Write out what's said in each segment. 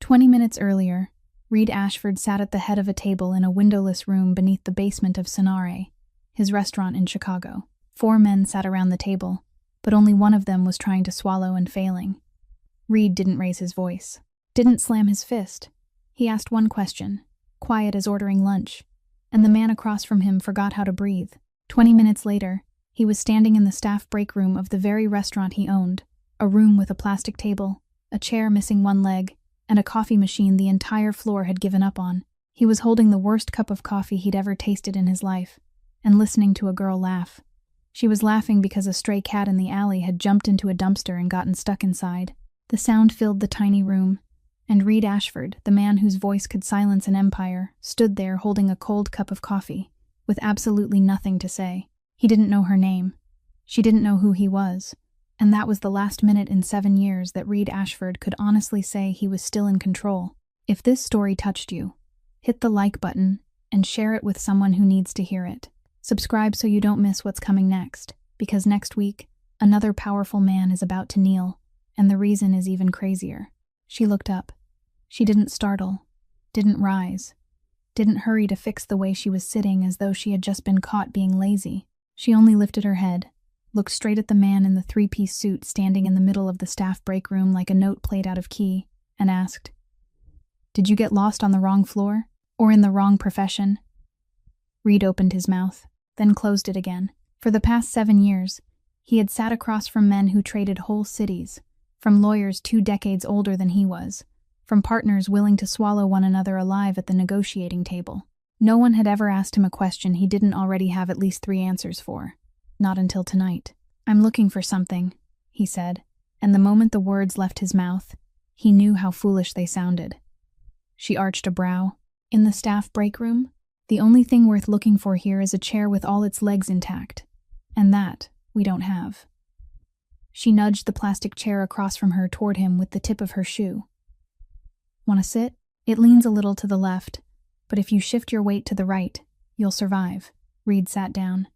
20 minutes earlier, Reed Ashford sat at the head of a table in a windowless room beneath the basement of Sonare, his restaurant in Chicago. 4 men sat around the table, but only one of them was trying to swallow and failing. Reed didn't raise his voice, didn't slam his fist. He asked one question, quiet as ordering lunch, and the man across from him forgot how to breathe. 20 minutes later, he was standing in the staff break room of the very restaurant he owned, a room with a plastic table, a chair missing one leg, and a coffee machine the entire floor had given up on. He was holding the worst cup of coffee he'd ever tasted in his life, and listening to a girl laugh. She was laughing because a stray cat in the alley had jumped into a dumpster and gotten stuck inside. The sound filled the tiny room, and Reed Ashford, the man whose voice could silence an empire, stood there holding a cold cup of coffee, with absolutely nothing to say. He didn't know her name. She didn't know who he was. And that was the last minute in 7 years that Reed Ashford could honestly say he was still in control. If this story touched you, hit the like button and share it with someone who needs to hear it. Subscribe so you don't miss what's coming next, because next week, another powerful man is about to kneel, and the reason is even crazier. She looked up. She didn't startle, didn't rise, didn't hurry to fix the way she was sitting as though she had just been caught being lazy. She only lifted her head, looked straight at the man in the 3-piece suit standing in the middle of the staff break room like a note played out of key, and asked, "Did you get lost on the wrong floor? Or in the wrong profession?" Reed opened his mouth, then closed it again. For the past 7 years, he had sat across from men who traded whole cities, from lawyers 2 decades older than he was, from partners willing to swallow one another alive at the negotiating table. No one had ever asked him a question he didn't already have at least 3 answers for. Not until tonight. "I'm looking for something," he said, and the moment the words left his mouth, he knew how foolish they sounded. She arched a brow. "In the staff break room? The only thing worth looking for here is a chair with all its legs intact. And that we don't have." She nudged the plastic chair across from her toward him with the tip of her shoe. "Want to sit? It leans a little to the left, but if you shift your weight to the right, you'll survive." Reed sat down.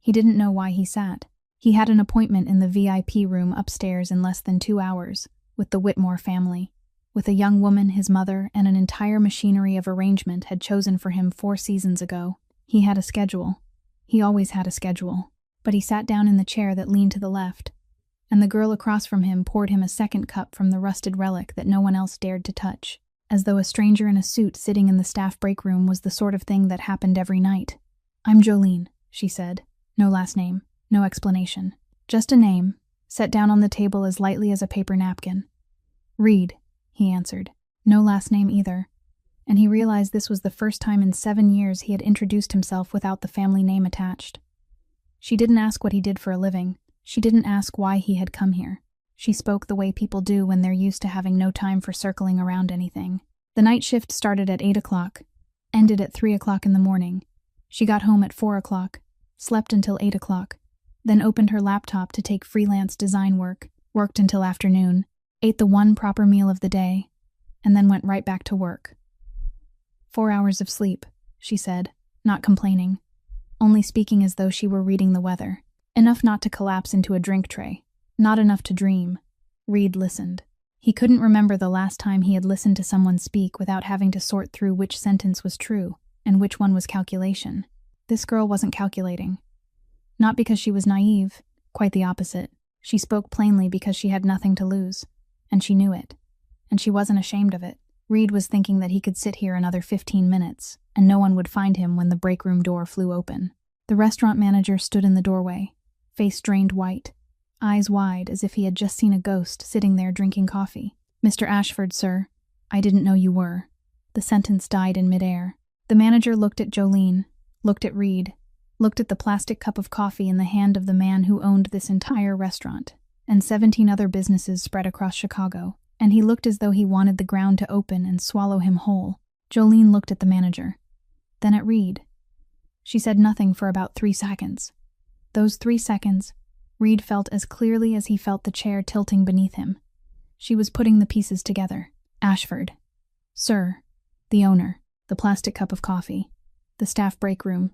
He didn't know why he sat. He had an appointment in the VIP room upstairs in less than 2 hours, with the Whitmore family, with a young woman, his mother, and an entire machinery of arrangement had chosen for him 4 seasons ago. He had a schedule. He always had a schedule. But he sat down in the chair that leaned to the left, and the girl across from him poured him a second cup from the rusted relic that no one else dared to touch, as though a stranger in a suit sitting in the staff break room was the sort of thing that happened every night. "I'm Jolene," she said. No last name, no explanation. Just a name, set down on the table as lightly as a paper napkin. "Reed," he answered. No last name either. And he realized this was the first time in 7 years he had introduced himself without the family name attached. She didn't ask what he did for a living. She didn't ask why he had come here. She spoke the way people do when they're used to having no time for circling around anything. The night shift started at 8 o'clock, ended at 3 o'clock in the morning. She got home at 4 o'clock. Slept until 8 o'clock, then opened her laptop to take freelance design work, worked until afternoon, ate the one proper meal of the day, and then went right back to work. 4 hours of sleep, she said, not complaining, only speaking as though she were reading the weather. Enough not to collapse into a drink tray, not enough to dream. Reed listened. He couldn't remember the last time he had listened to someone speak without having to sort through which sentence was true and which one was calculation. This girl wasn't calculating. Not because she was naive, quite the opposite. She spoke plainly because she had nothing to lose, and she knew it. And she wasn't ashamed of it. Reed was thinking that he could sit here another 15 minutes, and no one would find him when the break room door flew open. The restaurant manager stood in the doorway, face drained white, eyes wide as if he had just seen a ghost sitting there drinking coffee. "Mr. Ashford, sir. I didn't know you were." The sentence died in midair. The manager looked at Jolene, looked at Reed, looked at the plastic cup of coffee in the hand of the man who owned this entire restaurant, and 17 other businesses spread across Chicago, and he looked as though he wanted the ground to open and swallow him whole. Jolene looked at the manager, then at Reed. She said nothing for about 3 seconds. Those 3 seconds, Reed felt as clearly as he felt the chair tilting beneath him. She was putting the pieces together. Ashford. Sir. The owner. The plastic cup of coffee. The staff break room.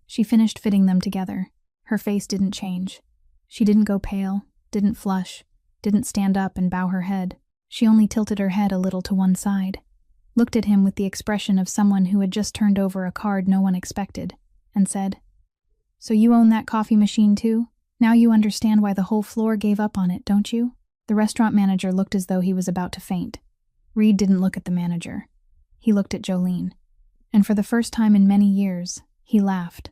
She finished fitting them together. Her face didn't change. She didn't go pale, didn't flush, didn't stand up and bow her head. She only tilted her head a little to one side, looked at him with the expression of someone who had just turned over a card no one expected, and said, "So you own that coffee machine too? Now you understand why the whole floor gave up on it, don't you?" The restaurant manager looked as though he was about to faint. Reed didn't look at the manager. He looked at Jolene. And for the first time in many years, he laughed.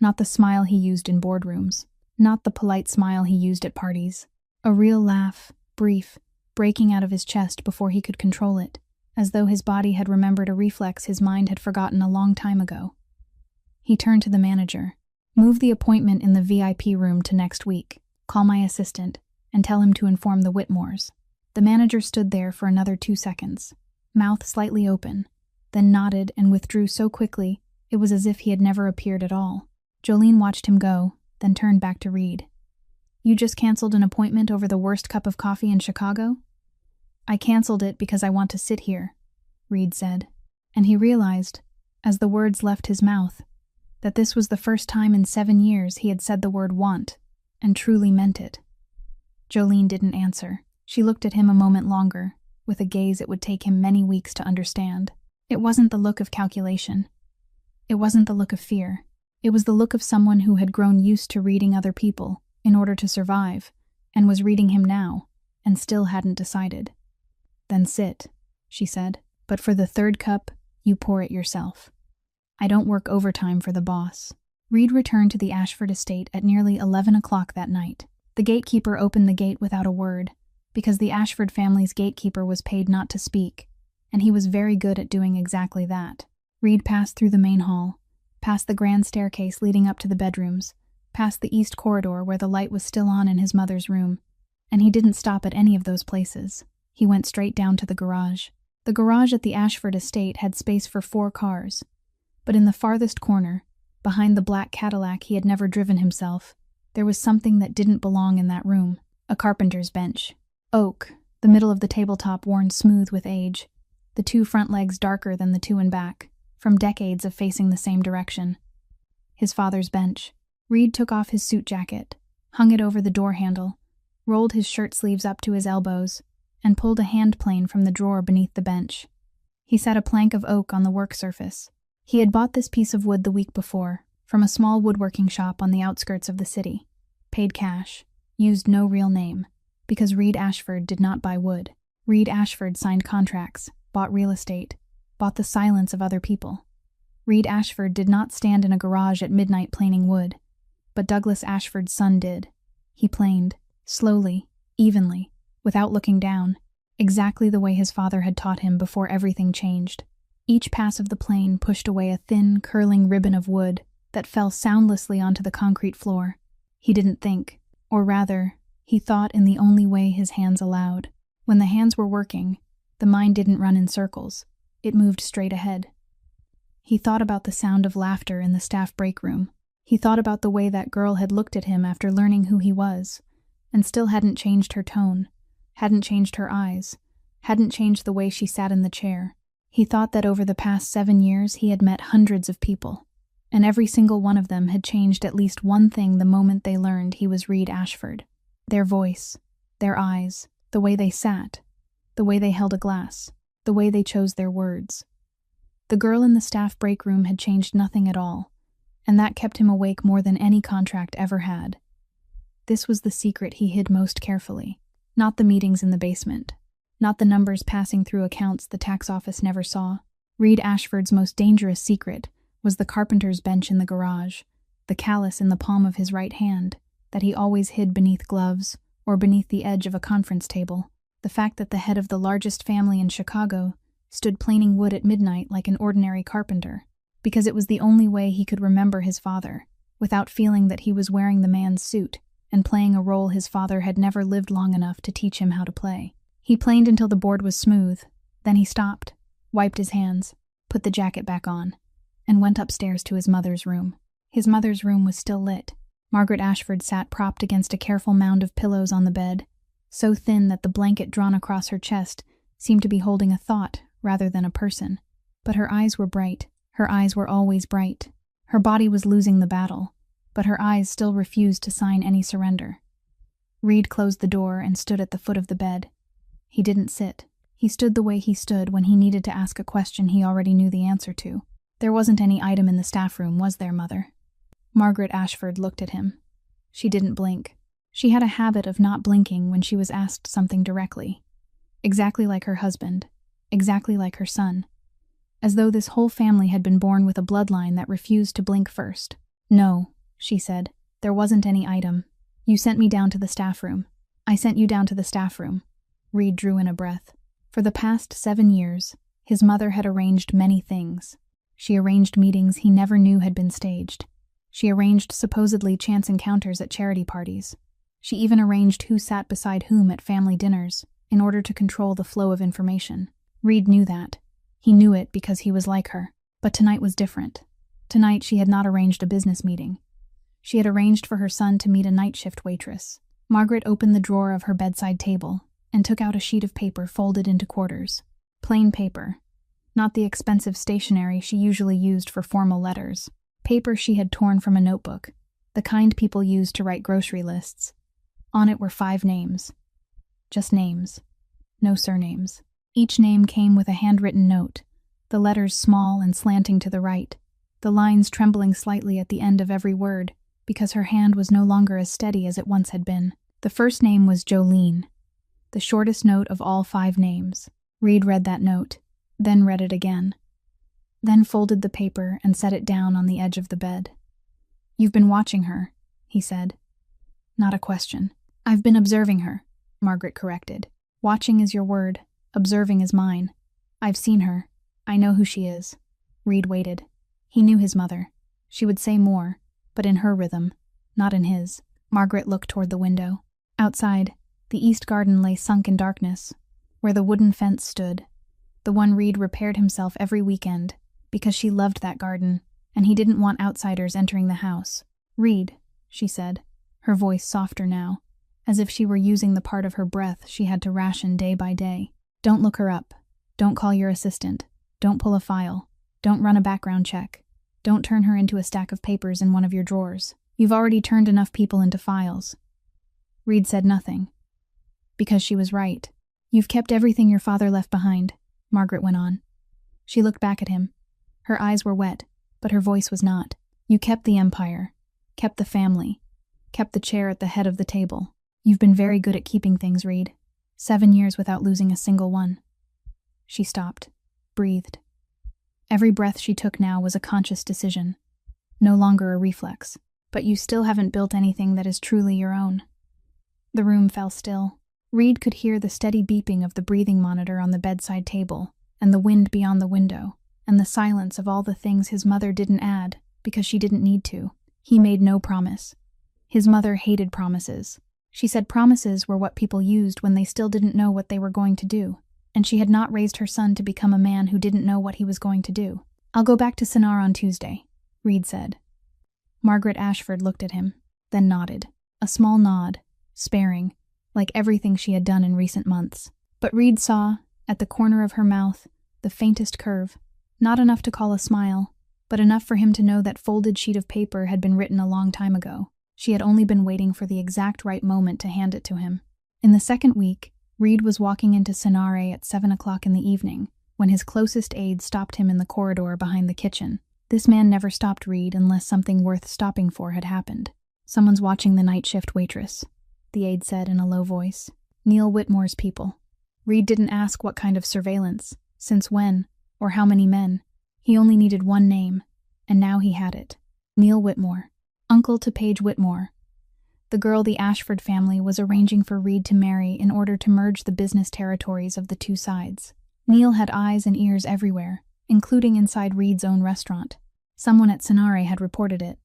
Not the smile he used in boardrooms. Not the polite smile he used at parties. A real laugh, brief, breaking out of his chest before he could control it, as though his body had remembered a reflex his mind had forgotten a long time ago. He turned to the manager. "Move the appointment in the VIP room to next week. Call my assistant, and tell him to inform the Whitmores." The manager stood there for another 2 seconds, mouth slightly open, then nodded and withdrew so quickly it was as if he had never appeared at all. Jolene watched him go, then turned back to Reed. "You just canceled an appointment over the worst cup of coffee in Chicago?" "I canceled it because I want to sit here," Reed said, and he realized, as the words left his mouth, that this was the first time in 7 years he had said the word want, and truly meant it. Jolene didn't answer. She looked at him a moment longer, with a gaze it would take him many weeks to understand. It wasn't the look of calculation. It wasn't the look of fear. It was the look of someone who had grown used to reading other people in order to survive, and was reading him now, and still hadn't decided. "Then sit," she said. "But for the third cup, you pour it yourself. I don't work overtime for the boss." Reed returned to the Ashford estate at nearly 11 o'clock that night. The gatekeeper opened the gate without a word, because the Ashford family's gatekeeper was paid not to speak, and he was very good at doing exactly that. Reed passed through the main hall, past the grand staircase leading up to the bedrooms, past the east corridor where the light was still on in his mother's room, and he didn't stop at any of those places. He went straight down to the garage. The garage at the Ashford estate had space for 4 cars, but in the farthest corner, behind the black Cadillac he had never driven himself, there was something that didn't belong in that room. A carpenter's bench. Oak, the middle of the tabletop worn smooth with age, the 2 front legs darker than the 2 in back, from decades of facing the same direction. His father's bench. Reed took off his suit jacket, hung it over the door handle, rolled his shirt sleeves up to his elbows, and pulled a hand plane from the drawer beneath the bench. He set a plank of oak on the work surface. He had bought this piece of wood the week before, from a small woodworking shop on the outskirts of the city. Paid cash, used no real name, because Reed Ashford did not buy wood. Reed Ashford signed contracts, bought real estate, bought the silence of other people. Reed Ashford did not stand in a garage at midnight planing wood, but Douglas Ashford's son did. He planed, slowly, evenly, without looking down, exactly the way his father had taught him before everything changed. Each pass of the plane pushed away a thin, curling ribbon of wood that fell soundlessly onto the concrete floor. He didn't think, or rather, he thought in the only way his hands allowed. When the hands were working, the mind didn't run in circles. It moved straight ahead. He thought about the sound of laughter in the staff break room. He thought about the way that girl had looked at him after learning who he was, and still hadn't changed her tone, hadn't changed her eyes, hadn't changed the way she sat in the chair. He thought that over the past 7 years he had met hundreds of people, and every single one of them had changed at least one thing the moment they learned he was Reed Ashford. Their voice, their eyes, the way they sat, the way they held a glass, the way they chose their words. The girl in the staff break room had changed nothing at all, and that kept him awake more than any contract ever had. This was the secret he hid most carefully, not the meetings in the basement, not the numbers passing through accounts the tax office never saw. Reed Ashford's most dangerous secret was the carpenter's bench in the garage, the callus in the palm of his right hand that he always hid beneath gloves or beneath the edge of a conference table. The fact that the head of the largest family in Chicago stood planing wood at midnight like an ordinary carpenter, because it was the only way he could remember his father, without feeling that he was wearing the man's suit and playing a role his father had never lived long enough to teach him how to play. He planed until the board was smooth, then he stopped, wiped his hands, put the jacket back on, and went upstairs to his mother's room. His mother's room was still lit. Margaret Ashford sat propped against a careful mound of pillows on the bed, so thin that the blanket drawn across her chest seemed to be holding a thought rather than a person. But her eyes were bright. Her eyes were always bright. Her body was losing the battle, but her eyes still refused to sign any surrender. Reed closed the door and stood at the foot of the bed. He didn't sit. He stood the way he stood when he needed to ask a question he already knew the answer to. There wasn't any item in the staff room, was there, Mother? Margaret Ashford looked at him. She didn't blink. She had a habit of not blinking when she was asked something directly. Exactly like her husband. Exactly like her son. As though this whole family had been born with a bloodline that refused to blink first. No, she said. There wasn't any item. You sent me down to the staff room. I sent you down to the staff room. Reed drew in a breath. For the past 7 years, his mother had arranged many things. She arranged meetings he never knew had been staged. She arranged supposedly chance encounters at charity parties. She even arranged who sat beside whom at family dinners, in order to control the flow of information. Reed knew that. He knew it because he was like her. But tonight was different. Tonight she had not arranged a business meeting. She had arranged for her son to meet a night shift waitress. Margaret opened the drawer of her bedside table and took out a sheet of paper folded into quarters. Plain paper. Not the expensive stationery she usually used for formal letters. Paper she had torn from a notebook, the kind people used to write grocery lists. On it were 5 names. Just names. No surnames. Each name came with a handwritten note, the letters small and slanting to the right, the lines trembling slightly at the end of every word, because her hand was no longer as steady as it once had been. The first name was Jolene, the shortest note of all 5 names. Reed read that note, then read it again. Then folded the paper and set it down on the edge of the bed. You've been watching her, he said. Not a question. I've been observing her, Margaret corrected. Watching is your word, observing is mine. I've seen her. I know who she is. Reed waited. He knew his mother. She would say more, but in her rhythm, not in his. Margaret looked toward the window. Outside, the east garden lay sunk in darkness, where the wooden fence stood, the one Reed repaired himself every weekend, because she loved that garden, and he didn't want outsiders entering the house. Reed, she said, her voice softer now, as if she were using the part of her breath she had to ration day by day. Don't look her up. Don't call your assistant. Don't pull a file. Don't run a background check. Don't turn her into a stack of papers in one of your drawers. You've already turned enough people into files. Reed said nothing. Because she was right. You've kept everything your father left behind, Margaret went on. She looked back at him. Her eyes were wet, but her voice was not. You kept the empire, kept the family, kept the chair at the head of the table. You've been very good at keeping things, Reed. 7 years without losing a single one. She stopped, breathed. Every breath she took now was a conscious decision, no longer a reflex. But you still haven't built anything that is truly your own. The room fell still. Reed could hear the steady beeping of the breathing monitor on the bedside table, and the wind beyond the window, and the silence of all the things his mother didn't add, because she didn't need to. He made no promise. His mother hated promises. She said promises were what people used when they still didn't know what they were going to do, and she had not raised her son to become a man who didn't know what he was going to do. I'll go back to Sinar on Tuesday, Reed said. Margaret Ashford looked at him, then nodded. A small nod, sparing, like everything she had done in recent months. But Reed saw, at the corner of her mouth, the faintest curve, not enough to call a smile, but enough for him to know that folded sheet of paper had been written a long time ago. She had only been waiting for the exact right moment to hand it to him. In the second week, Reed was walking into Sinare at 7 o'clock in the evening, when his closest aide stopped him in the corridor behind the kitchen. This man never stopped Reed unless something worth stopping for had happened. Someone's watching the night shift waitress, the aide said in a low voice. Neil Whitmore's people. Reed didn't ask what kind of surveillance, since when, or how many men. He only needed one name, and now he had it. Neil Whitmore, uncle to Paige Whitmore. The girl the Ashford family was arranging for Reed to marry in order to merge the business territories of the two sides. Neil had eyes and ears everywhere, including inside Reed's own restaurant. Someone at Sinare had reported it.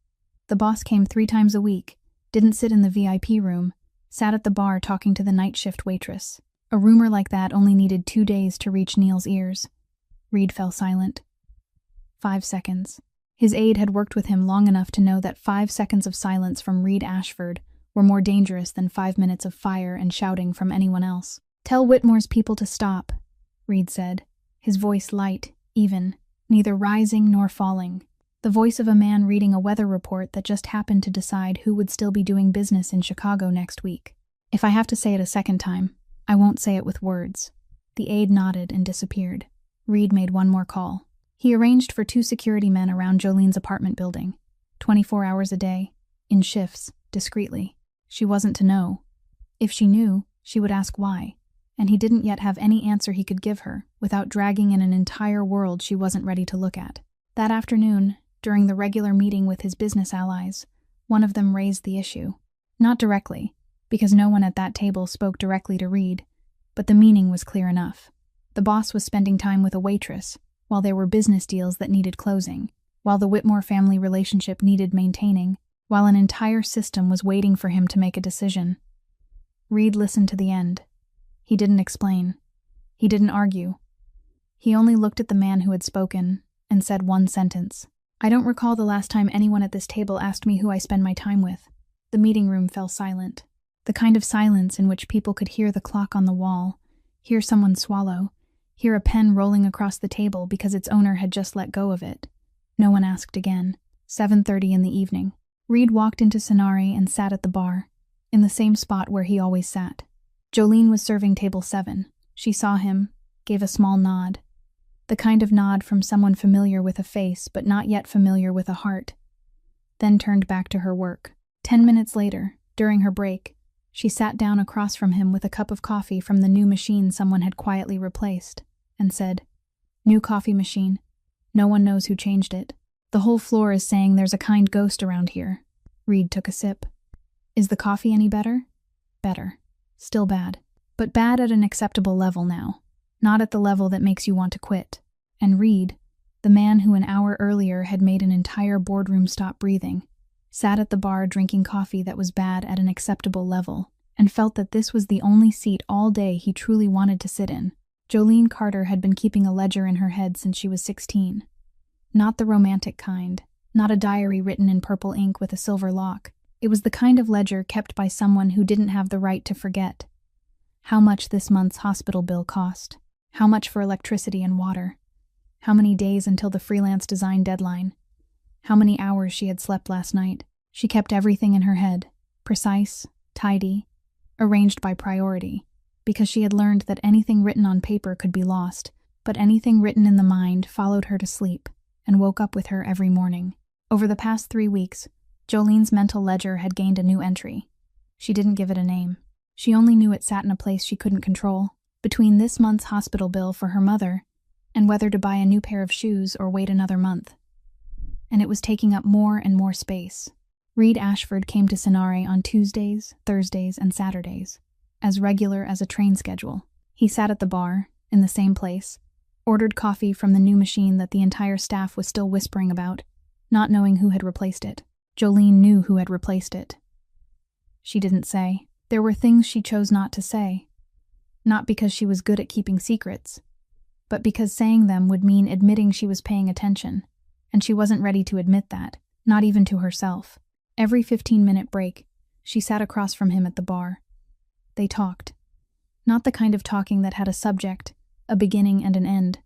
The boss came 3 times a week, didn't sit in the VIP room, sat at the bar talking to the night shift waitress. A rumor like that only needed 2 days to reach Neil's ears. Reed fell silent. 5 seconds. His aide had worked with him long enough to know that 5 seconds of silence from Reed Ashford were more dangerous than 5 minutes of fire and shouting from anyone else. Tell Whitmore's people to stop, Reed said, his voice light, even, neither rising nor falling. The voice of a man reading a weather report that just happened to decide who would still be doing business in Chicago next week. If I have to say it a second time, I won't say it with words. The aide nodded and disappeared. Reed made one more call. He arranged for 2 security men around Jolene's apartment building, 24 hours a day, in shifts, discreetly. She wasn't to know. If she knew, she would ask why, and he didn't yet have any answer he could give her without dragging in an entire world she wasn't ready to look at. That afternoon, during the regular meeting with his business allies, one of them raised the issue. Not directly, because no one at that table spoke directly to Reed, but the meaning was clear enough. The boss was spending time with a waitress, while there were business deals that needed closing, while the Whitmore family relationship needed maintaining, while an entire system was waiting for him to make a decision. Reed listened to the end. He didn't explain. He didn't argue. He only looked at the man who had spoken and said one sentence. I don't recall the last time anyone at this table asked me who I spend my time with. The meeting room fell silent. The kind of silence in which people could hear the clock on the wall, hear someone swallow, hear a pen rolling across the table because its owner had just let go of it. No one asked again. 7:30 in the evening. Reed walked into Sonari and sat at the bar, in the same spot where he always sat. Jolene was serving table 7. She saw him, gave a small nod. The kind of nod from someone familiar with a face but not yet familiar with a heart. Then turned back to her work. 10 minutes later, during her break, she sat down across from him with a cup of coffee from the new machine someone had quietly replaced, and said, "New coffee machine. No one knows who changed it. The whole floor is saying there's a kind ghost around here." Reed took a sip. "Is the coffee any better?" "Better. Still bad. But bad at an acceptable level now. Not at the level that makes you want to quit." And Reed, the man who an hour earlier had made an entire boardroom stop breathing, sat at the bar drinking coffee that was bad at an acceptable level, and felt that this was the only seat all day he truly wanted to sit in. Jolene Carter had been keeping a ledger in her head since she was 16. Not the romantic kind, not a diary written in purple ink with a silver lock. It was the kind of ledger kept by someone who didn't have the right to forget. How much this month's hospital bill cost, how much for electricity and water, how many days until the freelance design deadline, how many hours she had slept last night. She kept everything in her head, precise, tidy, arranged by priority, because she had learned that anything written on paper could be lost, but anything written in the mind followed her to sleep and woke up with her every morning. Over the past 3 weeks, Jolene's mental ledger had gained a new entry. She didn't give it a name. She only knew it sat in a place she couldn't control, between this month's hospital bill for her mother and whether to buy a new pair of shoes or wait another month. And it was taking up more and more space. Reed Ashford came to Sonari on Tuesdays, Thursdays, and Saturdays, as regular as a train schedule. He sat at the bar, in the same place, ordered coffee from the new machine that the entire staff was still whispering about, not knowing who had replaced it. Jolene knew who had replaced it. She didn't say. There were things she chose not to say. Not because she was good at keeping secrets, but because saying them would mean admitting she was paying attention, and she wasn't ready to admit that, not even to herself. Every 15-minute break, she sat across from him at the bar. They talked. Not the kind of talking that had a subject, a beginning and an end,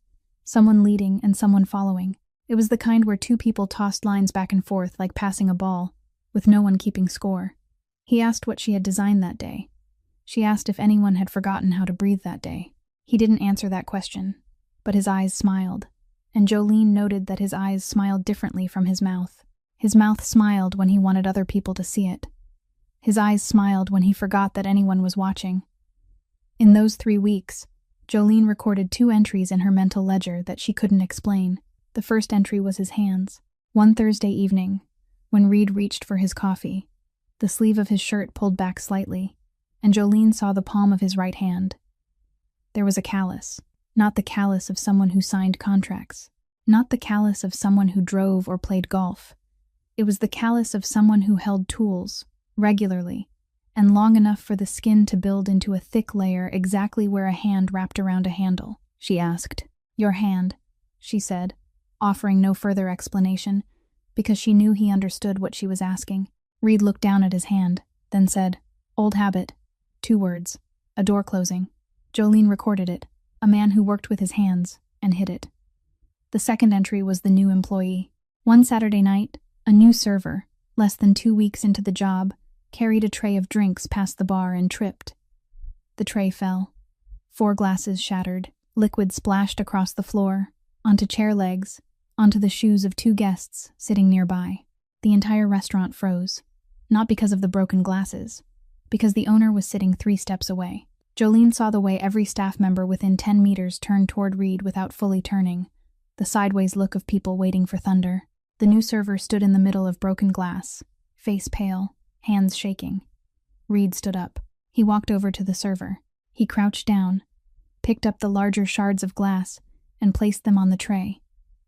someone leading and someone following. It was the kind where 2 people tossed lines back and forth like passing a ball, with no one keeping score. He asked what she had designed that day. She asked if anyone had forgotten how to breathe that day. He didn't answer that question, but his eyes smiled, and Jolene noted that his eyes smiled differently from his mouth. His mouth smiled when he wanted other people to see it. His eyes smiled when he forgot that anyone was watching. In those 3 weeks, Jolene recorded 2 entries in her mental ledger that she couldn't explain. The first entry was his hands. One Thursday evening, when Reed reached for his coffee, the sleeve of his shirt pulled back slightly, and Jolene saw the palm of his right hand. There was a callus, not the callus of someone who signed contracts, not the callus of someone who drove or played golf. It was the callus of someone who held tools, regularly, and long enough for the skin to build into a thick layer exactly where a hand wrapped around a handle. She asked. "Your hand," she said, offering no further explanation, because she knew he understood what she was asking. Reed looked down at his hand, then said, "Old habit." 2 words. A door closing. Jolene recorded it. A man who worked with his hands, and hid it. The second entry was the new employee. One Saturday night, a new server, less than 2 weeks into the job, carried a tray of drinks past the bar and tripped. The tray fell. 4 glasses shattered. Liquid splashed across the floor, onto chair legs, onto the shoes of 2 guests sitting nearby. The entire restaurant froze. Not because of the broken glasses, because the owner was sitting 3 steps away. Jolene saw the way every staff member within 10 meters turned toward Reed without fully turning, the sideways look of people waiting for thunder. The new server stood in the middle of broken glass, face pale, hands shaking. Reed stood up. He walked over to the server. He crouched down, picked up the larger shards of glass, and placed them on the tray,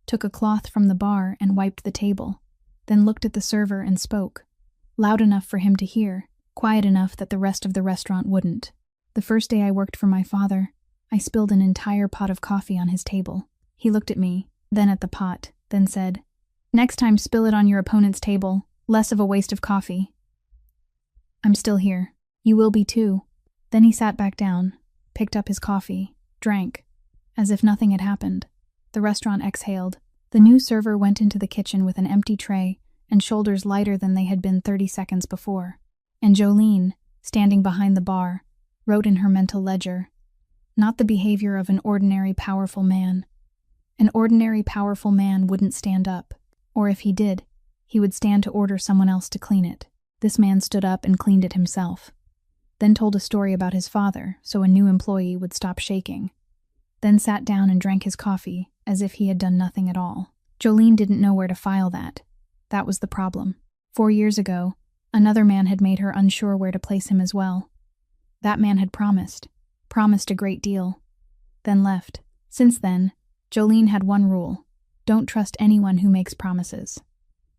took a cloth from the bar and wiped the table, then looked at the server and spoke, loud enough for him to hear, quiet enough that the rest of the restaurant wouldn't. The first day I worked for my father, I spilled an entire pot of coffee on his table. He looked at me, then at the pot, then said, "Next time spill it on your opponent's table, less of a waste of coffee." I'm still here. You will be too. Then he sat back down, picked up his coffee, drank, as if nothing had happened. The restaurant exhaled. The new server went into the kitchen with an empty tray and shoulders lighter than they had been 30 seconds before. And Jolene, standing behind the bar, wrote in her mental ledger, "Not the behavior of an ordinary powerful man. An ordinary powerful man wouldn't stand up, or if he did, he would stand to order someone else to clean it. This man stood up and cleaned it himself. Then told a story about his father so a new employee would stop shaking. Then sat down and drank his coffee as if he had done nothing at all." Jolene didn't know where to file that. That was the problem. 4 years ago, another man had made her unsure where to place him as well. That man had promised a great deal, then left. Since then, Jolene had one rule: don't trust anyone who makes promises.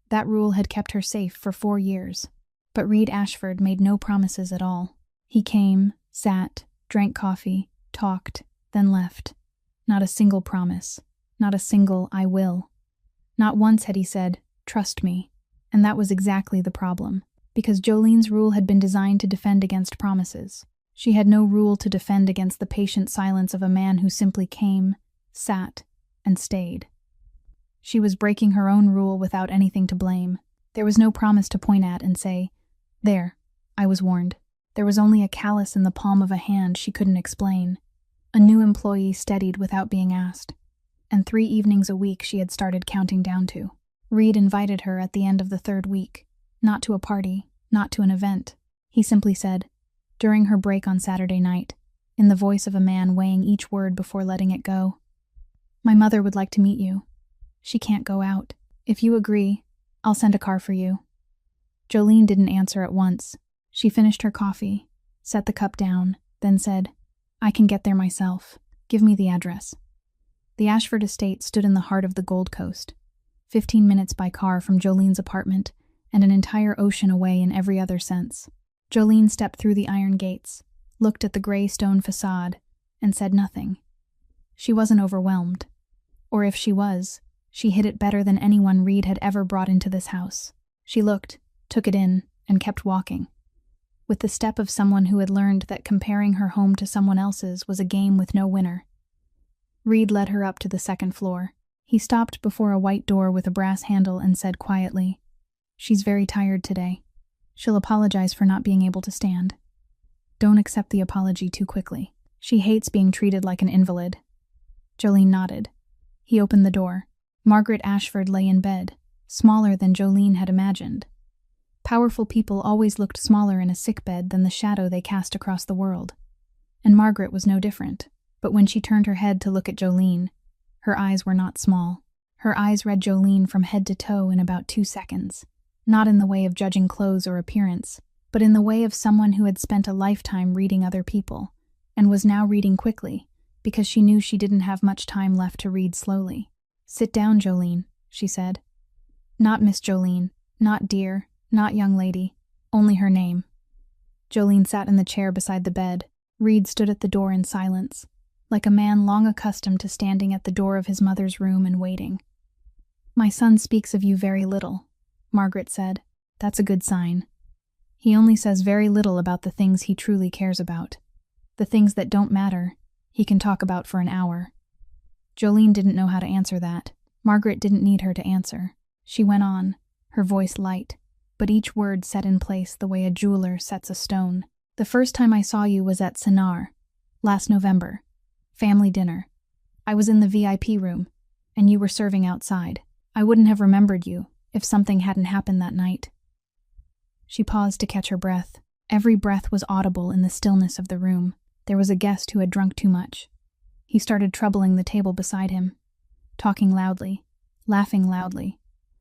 That rule had kept her safe for 4 years. But Reed Ashford made no promises at all. He came, sat, drank coffee, talked, then left. Not a single promise. Not a single "I will." Not once had he said, "Trust me." And that was exactly the problem, because Jolene's rule had been designed to defend against promises. She had no rule to defend against the patient silence of a man who simply came, sat, and stayed. She was breaking her own rule without anything to blame. There was no promise to point at and say, "There, I was warned." There was only a callus in the palm of a hand she couldn't explain. A new employee steadied without being asked, and 3 evenings a week she had started counting down to. Reed invited her at the end of the 3rd week, not to a party, not to an event. He simply said, during her break on Saturday night, in the voice of a man weighing each word before letting it go, "My mother would like to meet you. She can't go out. If you agree, I'll send a car for you." Jolene didn't answer at once. She finished her coffee, set the cup down, then said, "I can get there myself. Give me the address." The Ashford estate stood in the heart of the Gold Coast, 15 minutes by car from Jolene's apartment and an entire ocean away in every other sense. Jolene stepped through the iron gates, looked at the gray stone facade, and said nothing. She wasn't overwhelmed. Or if she was, she hid it better than anyone Reed had ever brought into this house. She looked, took it in, and kept walking, with the step of someone who had learned that comparing her home to someone else's was a game with no winner. Reed led her up to the 2nd floor. He stopped before a white door with a brass handle and said quietly, "She's very tired today. She'll apologize for not being able to stand. Don't accept the apology too quickly. She hates being treated like an invalid." Jolene nodded. He opened the door. Margaret Ashford lay in bed, smaller than Jolene had imagined. Powerful people always looked smaller in a sickbed than the shadow they cast across the world. And Margaret was no different. But when she turned her head to look at Jolene, her eyes were not small. Her eyes read Jolene from head to toe in about 2 seconds. Not in the way of judging clothes or appearance, but in the way of someone who had spent a lifetime reading other people, and was now reading quickly, because she knew she didn't have much time left to read slowly. "Sit down, Jolene," she said. Not Miss Jolene, not dear, not young lady, only her name. Jolene sat in the chair beside the bed. Reed stood at the door in silence, like a man long accustomed to standing at the door of his mother's room and waiting. "My son speaks of you very little," Margaret said. "That's a good sign. He only says very little about the things he truly cares about. The things that don't matter, he can talk about for an hour." Jolene didn't know how to answer that. Margaret didn't need her to answer. She went on, her voice light, but each word set in place the way a jeweler sets a stone. The first time I saw you was at Sinar, last November. Family dinner. I was in the VIP room, and you were serving outside. I wouldn't have remembered you if something hadn't happened that night." She paused to catch her breath. Every breath was audible in the stillness of the room. There was a guest who had drunk too much. He started troubling the table beside him, talking loudly, laughing loudly,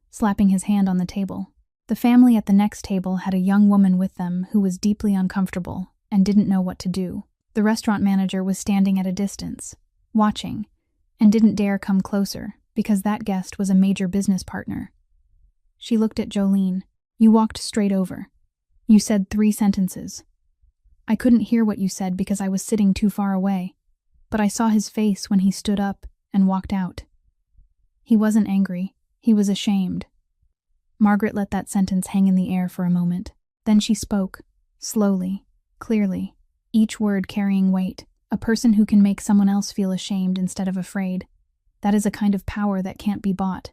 slapping his hand on the table. The family at the next table had a young woman with them who was deeply uncomfortable and didn't know what to do. The restaurant manager was standing at a distance, watching, and didn't dare come closer because that guest was a major business partner. She looked at Jolene. "You walked straight over. You said 3 sentences. I couldn't hear what you said because I was sitting too far away, but I saw his face when he stood up and walked out. He wasn't angry. He was ashamed." Margaret let that sentence hang in the air for a moment. Then she spoke, slowly, clearly, each word carrying weight. "A person who can make someone else feel ashamed instead of afraid. That is a kind of power that can't be bought.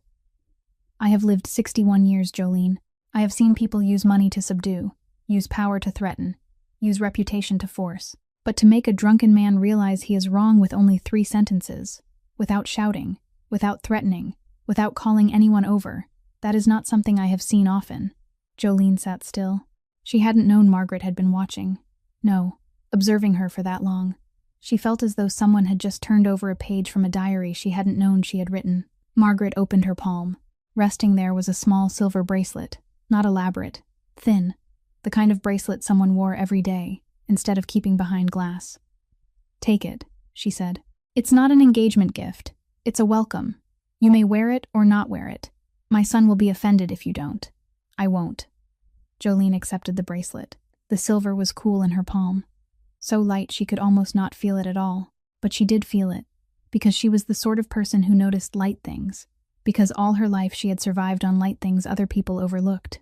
I have lived 61 years, Jolene. I have seen people use money to subdue, use power to threaten, use reputation to force. But to make a drunken man realize he is wrong with only 3 sentences, without shouting, without threatening, without calling anyone over, that is not something I have seen often." Jolene sat still. She hadn't known Margaret had been watching. No, observing her for that long. She felt as though someone had just turned over a page from a diary she hadn't known she had written. Margaret opened her palm. Resting there was a small silver bracelet, not elaborate, thin, the kind of bracelet someone wore every day, instead of keeping behind glass. "Take it," she said. "It's not an engagement gift. It's a welcome. You may wear it or not wear it. My son will be offended if you don't. I won't." Jolene accepted the bracelet. The silver was cool in her palm. So light she could almost not feel it at all. But she did feel it, because she was the sort of person who noticed light things, because all her life she had survived on light things other people overlooked.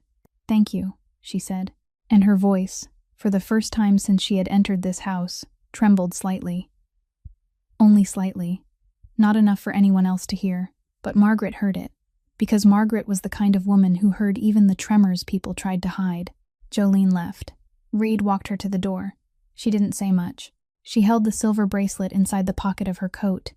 "Thank you," she said, and her voice, for the first time since she had entered this house, trembled slightly. Only slightly. Not enough for anyone else to hear, but Margaret heard it, because Margaret was the kind of woman who heard even the tremors people tried to hide. Jolene left. Reed walked her to the door. She didn't say much. She held the silver bracelet inside the pocket of her coat,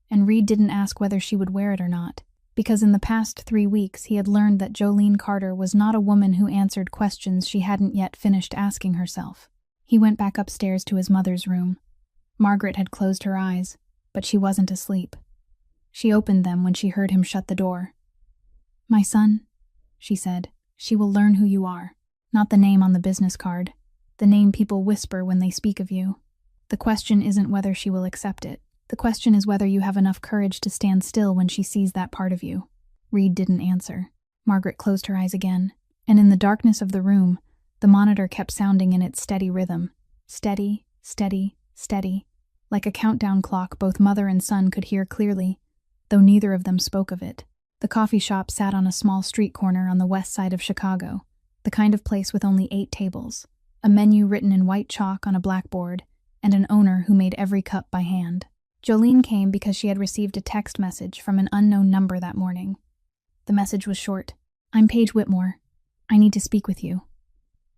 and Reed didn't ask whether she would wear it or not, because in the past 3 weeks he had learned that Jolene Carter was not a woman who answered questions she hadn't yet finished asking herself. He went back upstairs to his mother's room. Margaret had closed her eyes, but she wasn't asleep. She opened them when she heard him shut the door. "My son," she said, "she will learn who you are, not the name on the business card, the name people whisper when they speak of you. The question isn't whether she will accept it. The question is whether you have enough courage to stand still when she sees that part of you." Reed didn't answer. Margaret closed her eyes again, and in the darkness of the room, the monitor kept sounding in its steady rhythm. Steady, steady, steady. Like a countdown clock both mother and son could hear clearly, though neither of them spoke of it. The coffee shop sat on a small street corner on the west side of Chicago, the kind of place with only 8 tables, a menu written in white chalk on a blackboard, and an owner who made every cup by hand. Jolene came because she had received a text message from an unknown number that morning. The message was short. "I'm Paige Whitmore. I need to speak with you.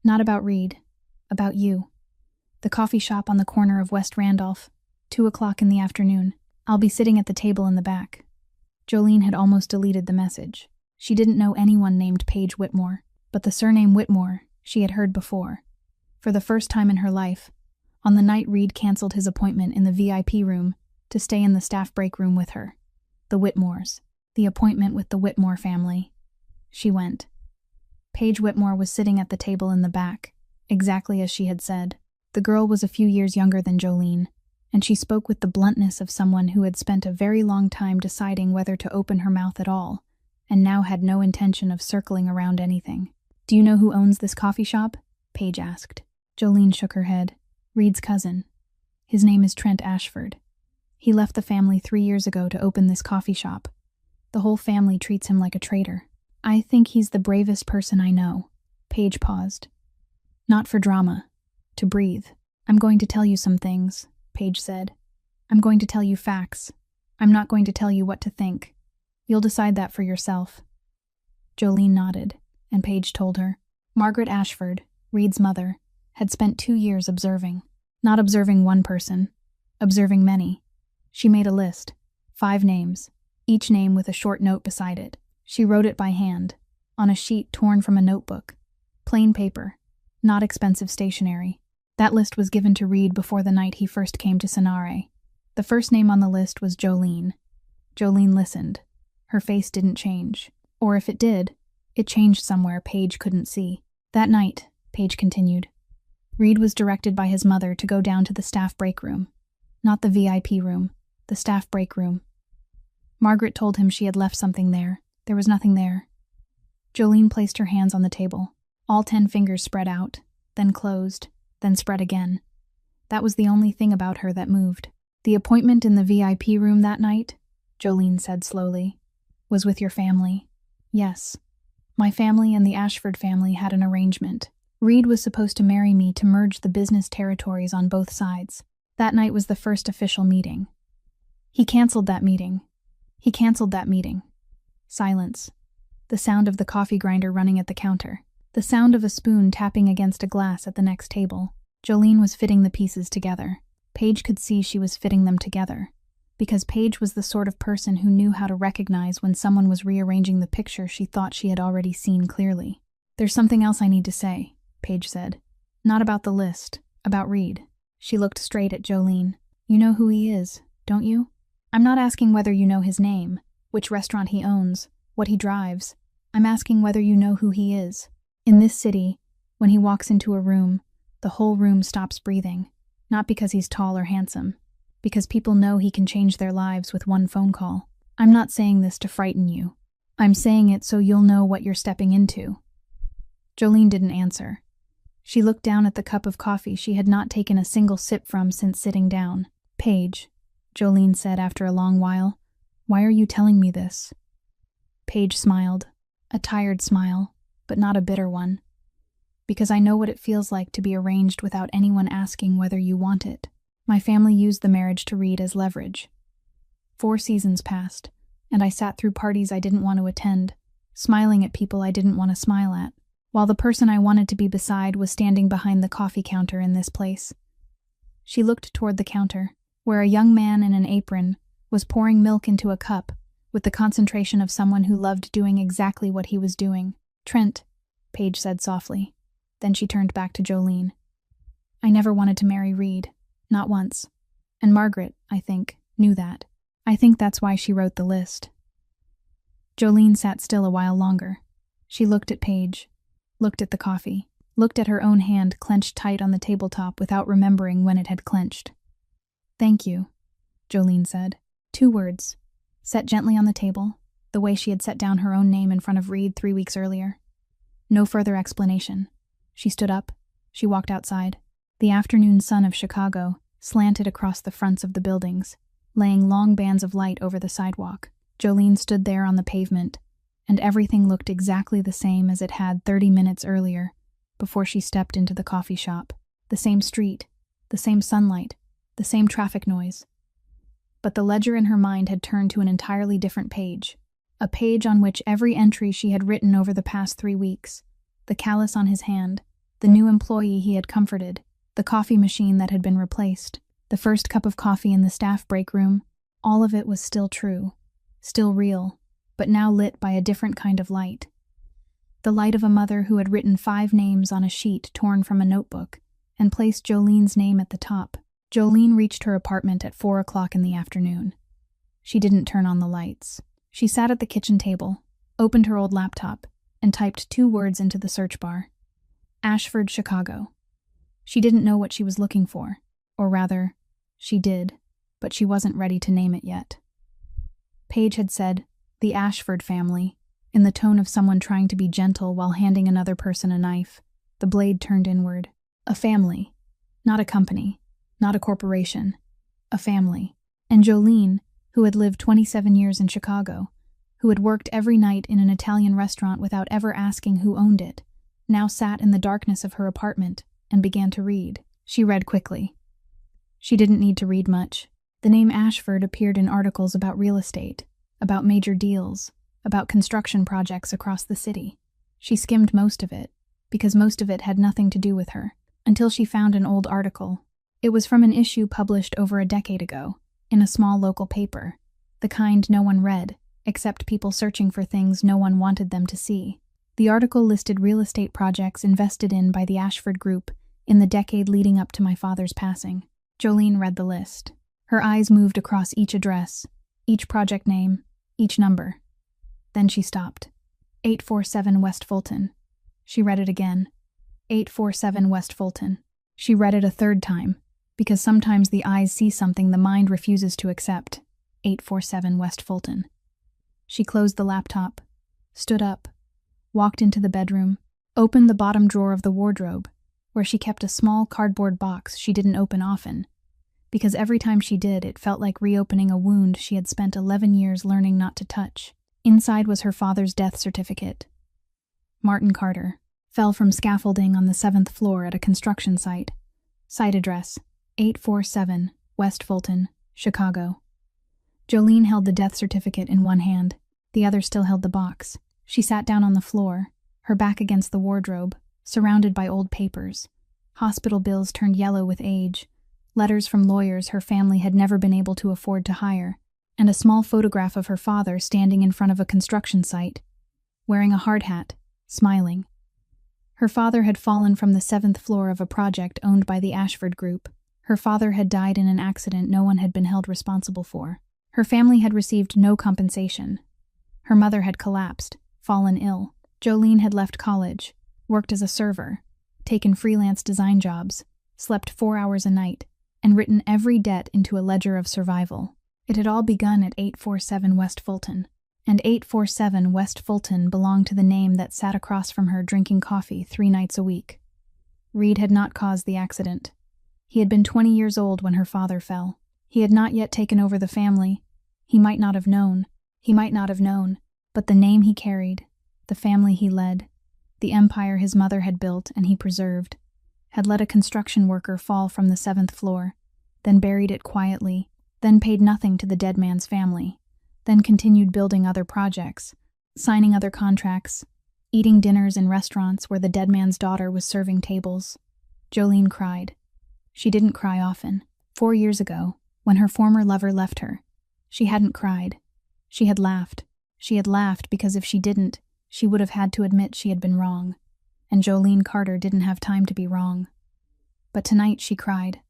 Not about Reed, about you. The coffee shop on the corner of West Randolph, 2 o'clock in the afternoon. I'll be sitting at the table in the back." Jolene had almost deleted the message. She didn't know anyone named Paige Whitmore, but the surname Whitmore she had heard before. For the first time in her life, on the night Reed canceled his appointment in the VIP room to stay in the staff break room with her. The Whitmores. The appointment with the Whitmore family. She went. Paige Whitmore was sitting at the table in the back, exactly as she had said. The girl was a few years younger than Jolene, and she spoke with the bluntness of someone who had spent a very long time deciding whether to open her mouth at all, and now had no intention of circling around anything. "Do you know who owns this coffee shop?" Paige asked. Jolene shook her head. "Reed's cousin. His name is Trent Ashford. He left the family 3 years ago to open this coffee shop. The whole family treats him like a traitor. I think he's the bravest person I know." Paige paused. "Not for drama. To breathe. I'm going to tell you some things," Paige said. "I'm going to tell you facts. I'm not going to tell you what to think. You'll decide that for yourself." Jolene nodded, and Paige told her. Margaret Ashford, Reed's mother, had spent 2 years observing. Not observing one person, observing many. She made a list, 5 names, each name with a short note beside it. She wrote it by hand, on a sheet torn from a notebook. Plain paper, not expensive stationery. That list was given to Reed before the night he first came to Sonare. The first name on the list was Jolene. Jolene listened. Her face didn't change. Or if it did, it changed somewhere Paige couldn't see. That night, Paige continued, Reed was directed by his mother to go down to the staff break room. Not the VIP room, the staff break room. Margaret told him she had left something there. There was nothing there. Jolene placed her hands on the table. All 10 fingers spread out, then closed, then spread again. That was the only thing about her that moved. The appointment in the VIP room that night, Jolene said slowly, was with your family. Yes. My family and the Ashford family had an arrangement. Reed was supposed to marry me to merge the business territories on both sides. That night was the first official meeting. He canceled that meeting. Silence. The sound of the coffee grinder running at the counter. The sound of a spoon tapping against a glass at the next table. Jolene was fitting the pieces together. Paige could see she was fitting them together, because Paige was the sort of person who knew how to recognize when someone was rearranging the picture she thought she had already seen clearly. There's something else I need to say, Paige said. Not about the list, about Reed. She looked straight at Jolene. You know who he is, don't you? I'm not asking whether you know his name, which restaurant he owns, what he drives. I'm asking whether you know who he is. In this city, when he walks into a room, the whole room stops breathing. Not because he's tall or handsome, because people know he can change their lives with one phone call. I'm not saying this to frighten you. I'm saying it so you'll know what you're stepping into. Jolene didn't answer. She looked down at the cup of coffee she had not taken a single sip from since sitting down. Paige, Jolene said after a long while, why are you telling me this? Paige smiled, a tired smile, but not a bitter one. Because I know what it feels like to be arranged without anyone asking whether you want it. My family used the marriage to Reed as leverage. 4 seasons passed, and I sat through parties I didn't want to attend, smiling at people I didn't want to smile at, while the person I wanted to be beside was standing behind the coffee counter in this place. She looked toward the counter, where a young man in an apron was pouring milk into a cup with the concentration of someone who loved doing exactly what he was doing. Trent, Paige said softly. Then she turned back to Jolene. I never wanted to marry Reed, not once. And Margaret, I think, knew that. I think that's why she wrote the list. Jolene sat still a while longer. She looked at Paige, looked at the coffee, looked at her own hand clenched tight on the tabletop without remembering when it had clenched. Thank you, Jolene said. 2 words, set gently on the table, the way she had set down her own name in front of Reed 3 weeks earlier. No further explanation. She stood up. She walked outside. The afternoon sun of Chicago slanted across the fronts of the buildings, laying long bands of light over the sidewalk. Jolene stood there on the pavement, and everything looked exactly the same as it had 30 minutes earlier, before she stepped into the coffee shop. The same street, the same sunlight, the same traffic noise. But the ledger in her mind had turned to an entirely different page, a page on which every entry she had written over the past 3 weeks, the callus on his hand, the new employee he had comforted, the coffee machine that had been replaced, the first cup of coffee in the staff break room, all of it was still true, still real, but now lit by a different kind of light. The light of a mother who had written 5 names on a sheet torn from a notebook and placed Jolene's name at the top. Jolene reached her apartment at 4 o'clock in the afternoon. She didn't turn on the lights. She sat at the kitchen table, opened her old laptop, and typed 2 words into the search bar. Ashford, Chicago. She didn't know what she was looking for, or rather, she did, but she wasn't ready to name it yet. Paige had said, the Ashford family, in the tone of someone trying to be gentle while handing another person a knife. The blade turned inward. A family, not a company, not a corporation, a family. And Jolene, who had lived 27 years in Chicago, who had worked every night in an Italian restaurant without ever asking who owned it, now sat in the darkness of her apartment and began to read. She read quickly. She didn't need to read much. The name Ashford appeared in articles about real estate, about major deals, about construction projects across the city. She skimmed most of it, because most of it had nothing to do with her. until she found an old article. It was from an issue published over a decade ago, in a small local paper, the kind no one read, except people searching for things no one wanted them to see. The article listed real estate projects invested in by the Ashford Group in the decade leading up to my father's passing. Jolene read the list. Her eyes moved across each address, each project name, each number. Then she stopped. 847 West Fulton. She read it again. 847 West Fulton. She read it a third time, because sometimes the eyes see something the mind refuses to accept. 847 West Fulton. She closed the laptop, stood up, walked into the bedroom, opened the bottom drawer of the wardrobe, where she kept a small cardboard box she didn't open often, because every time she did, it felt like reopening a wound she had spent 11 years learning not to touch. Inside was her father's death certificate. Martin Carter fell from scaffolding on the 7th floor at a construction site. Site address, 847 West Fulton, Chicago. Jolene held the death certificate in one hand. The other still held the box. She sat down on the floor, her back against the wardrobe, surrounded by old papers. Hospital bills turned yellow with age, letters from lawyers her family had never been able to afford to hire, and a small photograph of her father standing in front of a construction site, wearing a hard hat, smiling. Her father had fallen from the 7th floor of a project owned by the Ashford Group. Her father had died in an accident no one had been held responsible for. Her family had received no compensation. Her mother had collapsed, fallen ill. Jolene had left college, worked as a server, taken freelance design jobs, slept 4 hours a night, and written every debt into a ledger of survival. It had all begun at 847 West Fulton, and 847 West Fulton belonged to the name that sat across from her drinking coffee 3 nights a week. Reed had not caused the accident. He had been 20 years old when her father fell. He had not yet taken over the family. He might not have known. But the name he carried, the family he led, the empire his mother had built and he preserved, had let a construction worker fall from the 7th floor, then buried it quietly, then paid nothing to the dead man's family, then continued building other projects, signing other contracts, eating dinners in restaurants where the dead man's daughter was serving tables. Jolene cried. She didn't cry often. 4 years ago, when her former lover left her, she hadn't cried. She had laughed. She had laughed because if she didn't, she would have had to admit she had been wrong. And Jolene Carter didn't have time to be wrong. But tonight she cried.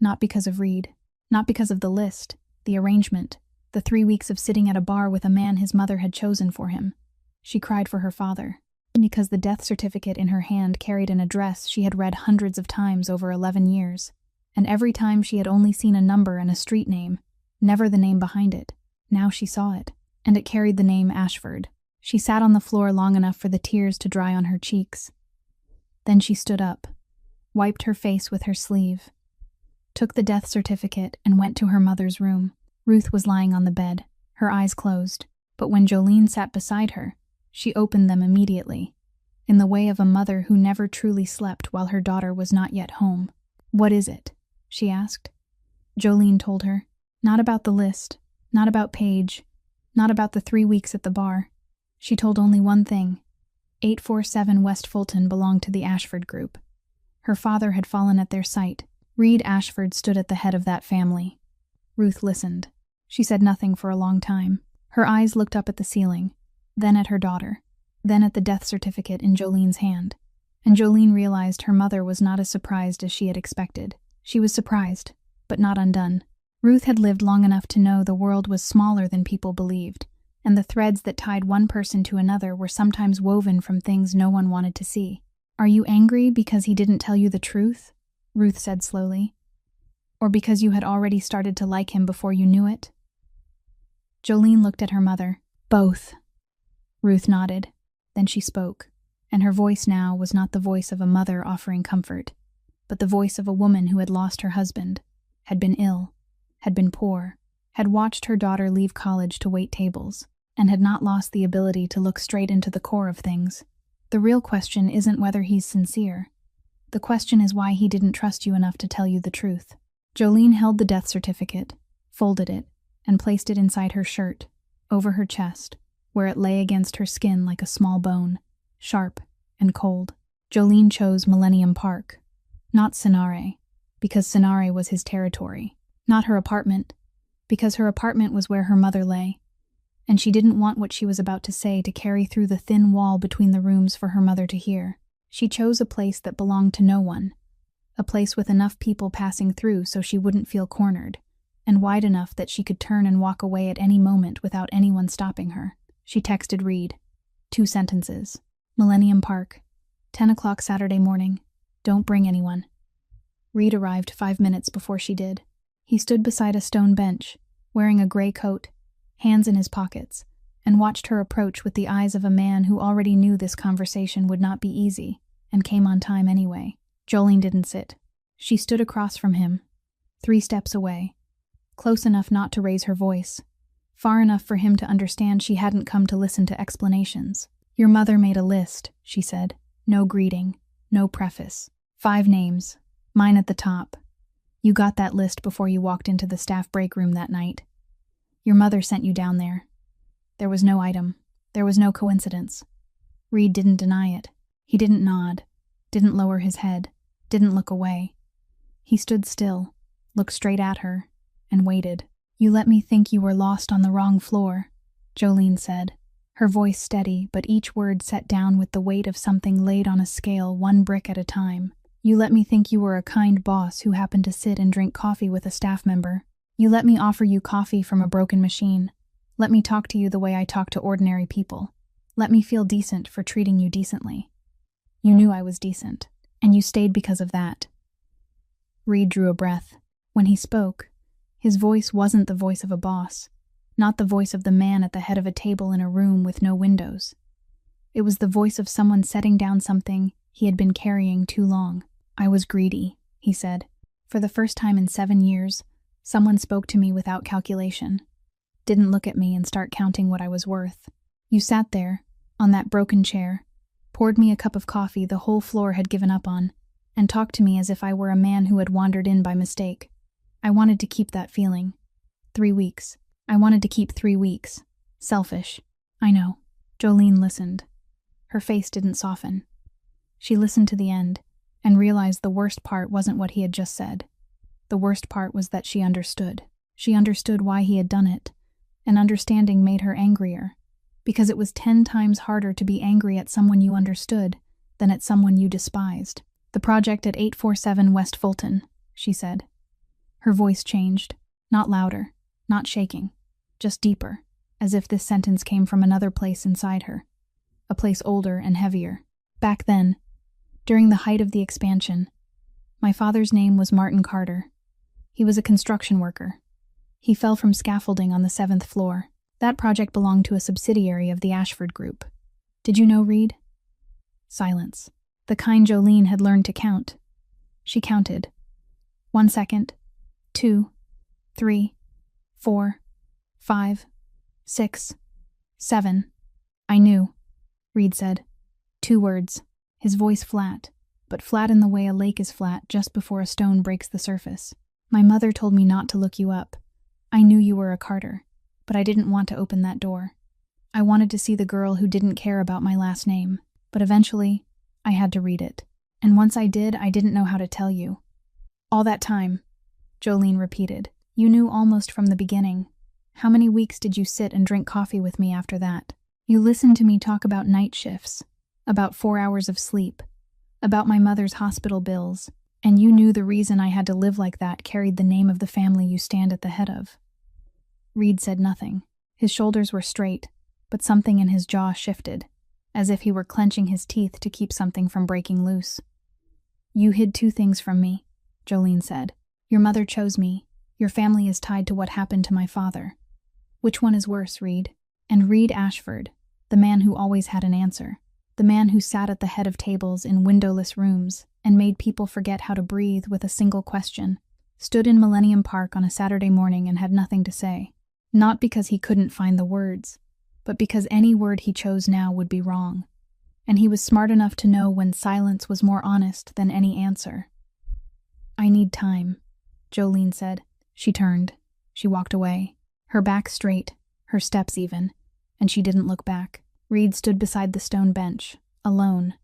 Not because of Reed. Not because of the list, the arrangement, the 3 weeks of sitting at a bar with a man his mother had chosen for him. She cried for her father, because the death certificate in her hand carried an address she had read hundreds of times over 11 years, and every time she had only seen a number and a street name, never the name behind it. Now she saw it, and it carried the name Ashford. She sat on the floor long enough for the tears to dry on her cheeks. Then she stood up, wiped her face with her sleeve, took the death certificate and went to her mother's room. Ruth was lying on the bed, her eyes closed, but when Jolene sat beside her, she opened them immediately, in the way of a mother who never truly slept while her daughter was not yet home. "What is it?" she asked. Jolene told her. Not about the list, not about Paige, not about the 3 weeks at the bar. She told only one thing. 847 West Fulton belonged to the Ashford Group. Her father had fallen at their site. Reed Ashford stood at the head of that family. Ruth listened. She said nothing for a long time. Her eyes looked up at the ceiling, then at her daughter, then at the death certificate in Jolene's hand. And Jolene realized her mother was not as surprised as she had expected. She was surprised, but not undone. Ruth had lived long enough to know the world was smaller than people believed, and the threads that tied one person to another were sometimes woven from things no one wanted to see. "Are you angry because he didn't tell you the truth?" Ruth said slowly. "Or because you had already started to like him before you knew it?" Jolene looked at her mother. "Both." Ruth nodded. Then she spoke, and her voice now was not the voice of a mother offering comfort, but the voice of a woman who had lost her husband, had been ill, had been poor, had watched her daughter leave college to wait tables, and had not lost the ability to look straight into the core of things. "The real question isn't whether he's sincere. The question is why he didn't trust you enough to tell you the truth." Jolene held the death certificate, folded it, and placed it inside her shirt, over her chest, where it lay against her skin like a small bone, sharp and cold. Jolene chose Millennium Park, Not Sonare, because Sonare was his territory. Not her apartment, because her apartment was where her mother lay, and she didn't want what she was about to say to carry through the thin wall between the rooms for her mother to hear. She chose a place that belonged to no one, a place with enough people passing through so she wouldn't feel cornered, and wide enough that she could turn and walk away at any moment without anyone stopping her. She texted Reed. 2 sentences. Millennium Park. 10 o'clock Saturday morning. Don't bring anyone. Reed arrived 5 minutes before she did. He stood beside a stone bench, wearing a gray coat, hands in his pockets, and watched her approach with the eyes of a man who already knew this conversation would not be easy, and came on time anyway. Jolene didn't sit. She stood across from him, 3 steps away, close enough not to raise her voice, far enough for him to understand she hadn't come to listen to explanations. Your mother made a list, she said. No greeting, no preface. 5 names, mine at the top. You got that list before you walked into the staff break room that night. Your mother sent you down there. There was no item. There was no coincidence. Reed didn't deny it. He didn't nod, didn't lower his head, didn't look away. He stood still, looked straight at her, and waited. You let me think you were lost on the wrong floor, Jolene said, her voice steady, but each word set down with the weight of something laid on a scale 1 brick at a time. You let me think you were a kind boss who happened to sit and drink coffee with a staff member. You let me offer you coffee from a broken machine. Let me talk to you the way I talk to ordinary people. Let me feel decent for treating you decently. You knew I was decent, and you stayed because of that. Reed drew a breath. When he spoke, his voice wasn't the voice of a boss, not the voice of the man at the head of a table in a room with no windows. It was the voice of someone setting down something he had been carrying too long. I was greedy, he said. For the first time in 7 years, someone spoke to me without calculation. Didn't look at me and start counting what I was worth. You sat there, on that broken chair, poured me a cup of coffee the whole floor had given up on, and talked to me as if I were a man who had wandered in by mistake. I wanted to keep that feeling. 3 weeks. I wanted to keep 3 weeks. Selfish. I know. Jolene listened. Her face didn't soften. She listened to the end, and realized the worst part wasn't what he had just said. The worst part was that she understood. She understood why he had done it, and understanding made her angrier, because it was 10 times harder to be angry at someone you understood than at someone you despised. The project at 847 West Fulton, she said. Her voice changed, not louder, not shaking, just deeper, as if this sentence came from another place inside her, a place older and heavier. Back then, during the height of the expansion, my father's name was Martin Carter. He was a construction worker. He fell from scaffolding on the 7th floor. That project belonged to a subsidiary of the Ashford Group. Did you know Reed? Silence. The kind Jolene had learned to count. She counted. 1 second. 2, 3, 4, 5, 6, 7. I knew, Reed said. 2 words. His voice flat, but flat in the way a lake is flat just before a stone breaks the surface. My mother told me not to look you up. I knew you were a Carter, but I didn't want to open that door. I wanted to see the girl who didn't care about my last name, but eventually, I had to read it. And once I did, I didn't know how to tell you. All that time, Jolene repeated. You knew almost from the beginning. How many weeks did you sit and drink coffee with me after that? You listened to me talk about night shifts, about 4 hours of sleep, about my mother's hospital bills, and you knew the reason I had to live like that carried the name of the family you stand at the head of. Reed said nothing. His shoulders were straight, but something in his jaw shifted, as if he were clenching his teeth to keep something from breaking loose. You hid 2 things from me, Jolene said. Your mother chose me. Your family is tied to what happened to my father. Which one is worse, Reed? And Reed Ashford, the man who always had an answer. The man who sat at the head of tables in windowless rooms and made people forget how to breathe with a single question, stood in Millennium Park on a Saturday morning and had nothing to say. Not because he couldn't find the words, but because any word he chose now would be wrong. And he was smart enough to know when silence was more honest than any answer. I need time, Jolene said. She turned. She walked away, her back straight, her steps even, and she didn't look back. Reed stood beside the stone bench, alone,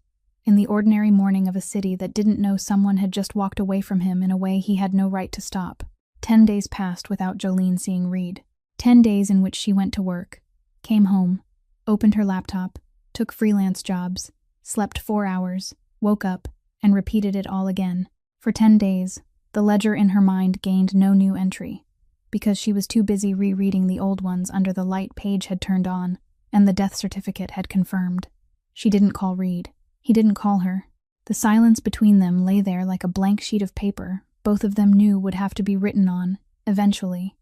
in the ordinary morning of a city that didn't know someone had just walked away from him in a way he had no right to stop. 10 days passed without Jolene seeing Reed. 10 days in which she went to work, came home, opened her laptop, took freelance jobs, slept 4 hours, woke up, and repeated it all again. For 10 days, the ledger in her mind gained no new entry, because she was too busy rereading the old ones under the light Page had turned on, and the death certificate had confirmed. She didn't call Reed. He didn't call her. The silence between them lay there like a blank sheet of paper both of them knew would have to be written on, eventually.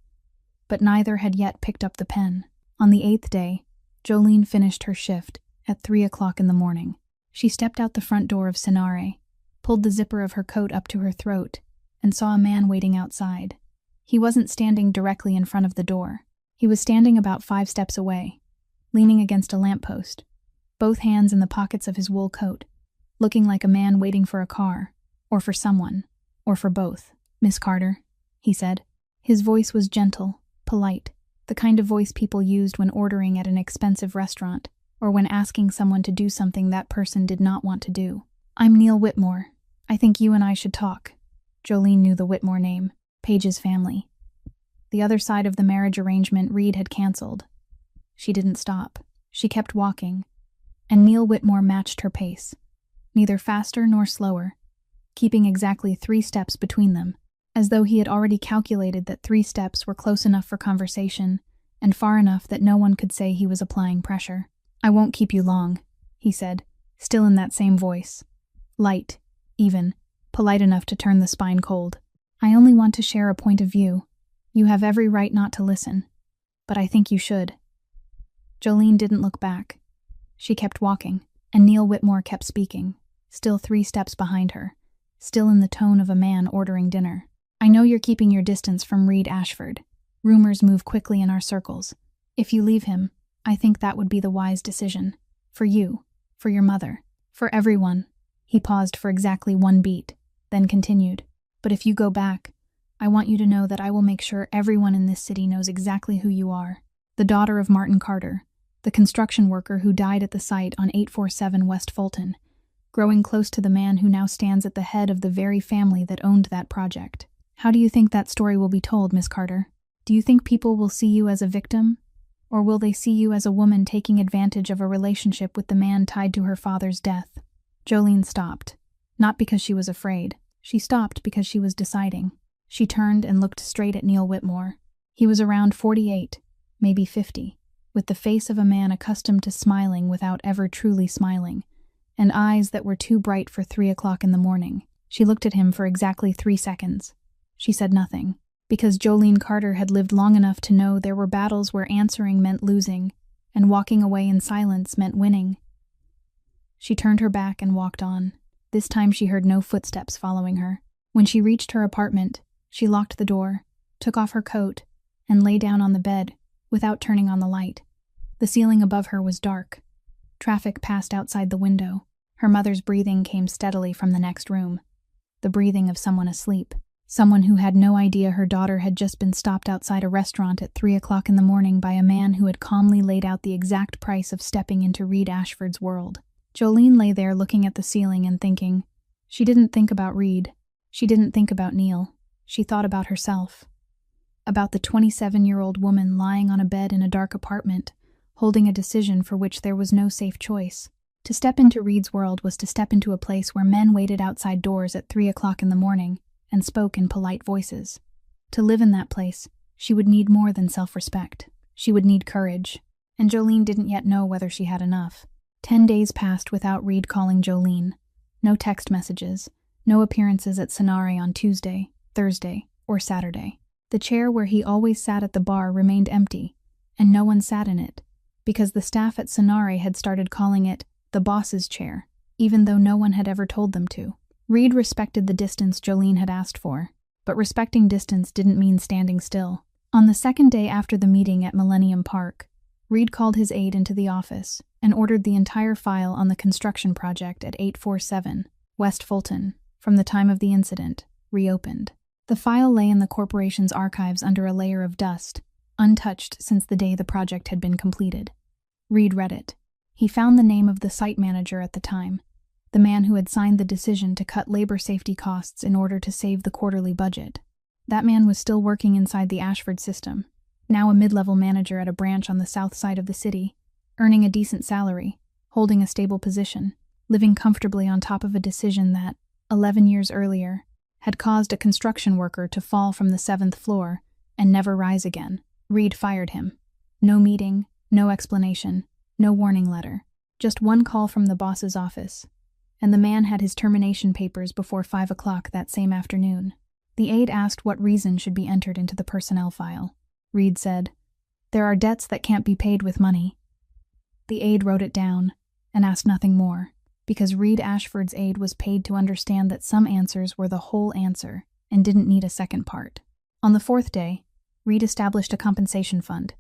But neither had yet picked up the pen. On the 8th day, Jolene finished her shift at 3 o'clock in the morning. She stepped out the front door of Sinare, pulled the zipper of her coat up to her throat, and saw a man waiting outside. He wasn't standing directly in front of the door. He was standing about 5 steps away, leaning against a lamppost, both hands in the pockets of his wool coat, looking like a man waiting for a car, or for someone, or for both. "Miss Carter," he said. His voice was gentle, polite, the kind of voice people used when ordering at an expensive restaurant, or when asking someone to do something that person did not want to do. "I'm Neil Whitmore. I think you and I should talk." Jolene knew the Whitmore name, Page's family. The other side of the marriage arrangement Reed had canceled. She didn't stop. She kept walking, and Neil Whitmore matched her pace, neither faster nor slower, keeping exactly 3 steps between them, as though he had already calculated that 3 steps were close enough for conversation and far enough that no one could say he was applying pressure. "I won't keep you long," he said, still in that same voice. Light, even, polite enough to turn the spine cold. "I only want to share a point of view. You have every right not to listen, but I think you should." Jolene didn't look back. She kept walking, and Neil Whitmore kept speaking, still 3 steps behind her, still in the tone of a man ordering dinner. "I know you're keeping your distance from Reed Ashford. Rumors move quickly in our circles. If you leave him, I think that would be the wise decision. For you, for your mother, for everyone." He paused for exactly 1 beat, then continued. "But if you go back, I want you to know that I will make sure everyone in this city knows exactly who you are. The daughter of Martin Carter, the construction worker who died at the site on 847 West Fulton, growing close to the man who now stands at the head of the very family that owned that project. How do you think that story will be told, Miss Carter? Do you think people will see you as a victim? Or will they see you as a woman taking advantage of a relationship with the man tied to her father's death?" Jolene stopped, not because she was afraid. She stopped because she was deciding. She turned and looked straight at Neil Whitmore. He was around 48, maybe 50, with the face of a man accustomed to smiling without ever truly smiling, and eyes that were too bright for 3 o'clock in the morning. She looked at him for exactly 3 seconds. She said nothing, because Jolene Carter had lived long enough to know there were battles where answering meant losing, and walking away in silence meant winning. She turned her back and walked on. This time she heard no footsteps following her. When she reached her apartment, she locked the door, took off her coat, and lay down on the bed, without turning on the light. The ceiling above her was dark. Traffic passed outside the window. Her mother's breathing came steadily from the next room. The breathing of someone asleep. Someone who had no idea her daughter had just been stopped outside a restaurant at 3 o'clock in the morning by a man who had calmly laid out the exact price of stepping into Reed Ashford's world. Jolene lay there looking at the ceiling and thinking. She didn't think about Reed. She didn't think about Neil. She thought about herself. About the 27-year-old woman lying on a bed in a dark apartment, holding a decision for which there was no safe choice. To step into Reed's world was to step into a place where men waited outside doors at 3 o'clock in the morning and spoke in polite voices. To live in that place, she would need more than self-respect. She would need courage, and Jolene didn't yet know whether she had enough. 10 days passed without Reed calling Jolene. No text messages, no appearances at Sinare on Tuesday, Thursday, or Saturday. The chair where he always sat at the bar remained empty, and no one sat in it, because the staff at Sinare had started calling it the boss's chair, even though no one had ever told them to. Reed respected the distance Jolene had asked for, but respecting distance didn't mean standing still. On the 2nd day after the meeting at Millennium Park, Reed called his aide into the office and ordered the entire file on the construction project at 847 West Fulton, from the time of the incident, reopened. The file lay in the corporation's archives under a layer of dust, untouched since the day the project had been completed. Reed read it. He found the name of the site manager at the time, the man who had signed the decision to cut labor safety costs in order to save the quarterly budget. That man was still working inside the Ashford system, now a mid-level manager at a branch on the south side of the city, earning a decent salary, holding a stable position, living comfortably on top of a decision that, 11 years earlier, had caused a construction worker to fall from the 7th floor and never rise again. Reed fired him. No meeting, no explanation, no warning letter. Just one call from the boss's office, and the man had his termination papers before 5 o'clock that same afternoon. The aide asked what reason should be entered into the personnel file. Reed said, "There are debts that can't be paid with money." The aide wrote it down and asked nothing more, because Reed Ashford's aide was paid to understand that some answers were the whole answer and didn't need a second part. On the 4th day, Reed established a compensation fund.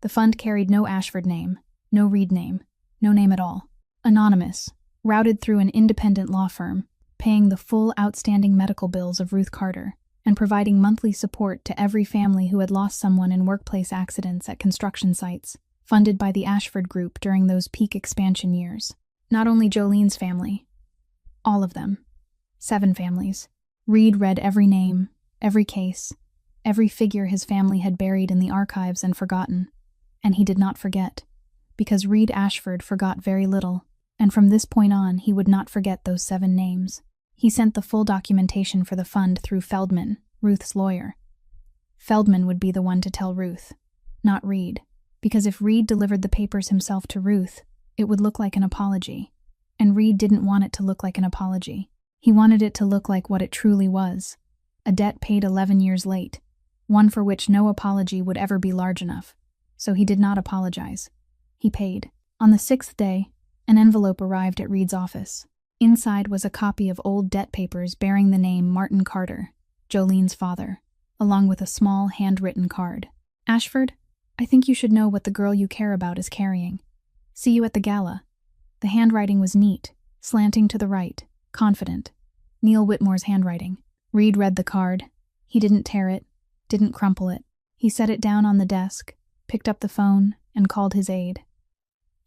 The fund carried no Ashford name, no Reed name, no name at all. Anonymous, routed through an independent law firm, paying the full outstanding medical bills of Ruth Carter, and providing monthly support to every family who had lost someone in workplace accidents at construction sites, funded by the Ashford Group during those peak expansion years. Not only Jolene's family, all of them. 7 families. Reed read every name, every case, every figure his family had buried in the archives and forgotten. And he did not forget, because Reed Ashford forgot very little, and from this point on he would not forget those 7 names. He sent the full documentation for the fund through Feldman, Ruth's lawyer. Feldman would be the one to tell Ruth, not Reed, because if Reed delivered the papers himself to Ruth, it would look like an apology, and Reed didn't want it to look like an apology. He wanted it to look like what it truly was, a debt paid 11 years late, one for which no apology would ever be large enough. So he did not apologize. He paid. On the 6th day, an envelope arrived at Reed's office. Inside was a copy of old debt papers bearing the name Martin Carter, Jolene's father, along with a small handwritten card. "Ashford, I think you should know what the girl you care about is carrying. See you at the gala." The handwriting was neat, slanting to the right, confident. Neil Whitmore's handwriting. Reed read the card. He didn't tear it, didn't crumple it. He set it down on the desk, picked up the phone, and called his aide.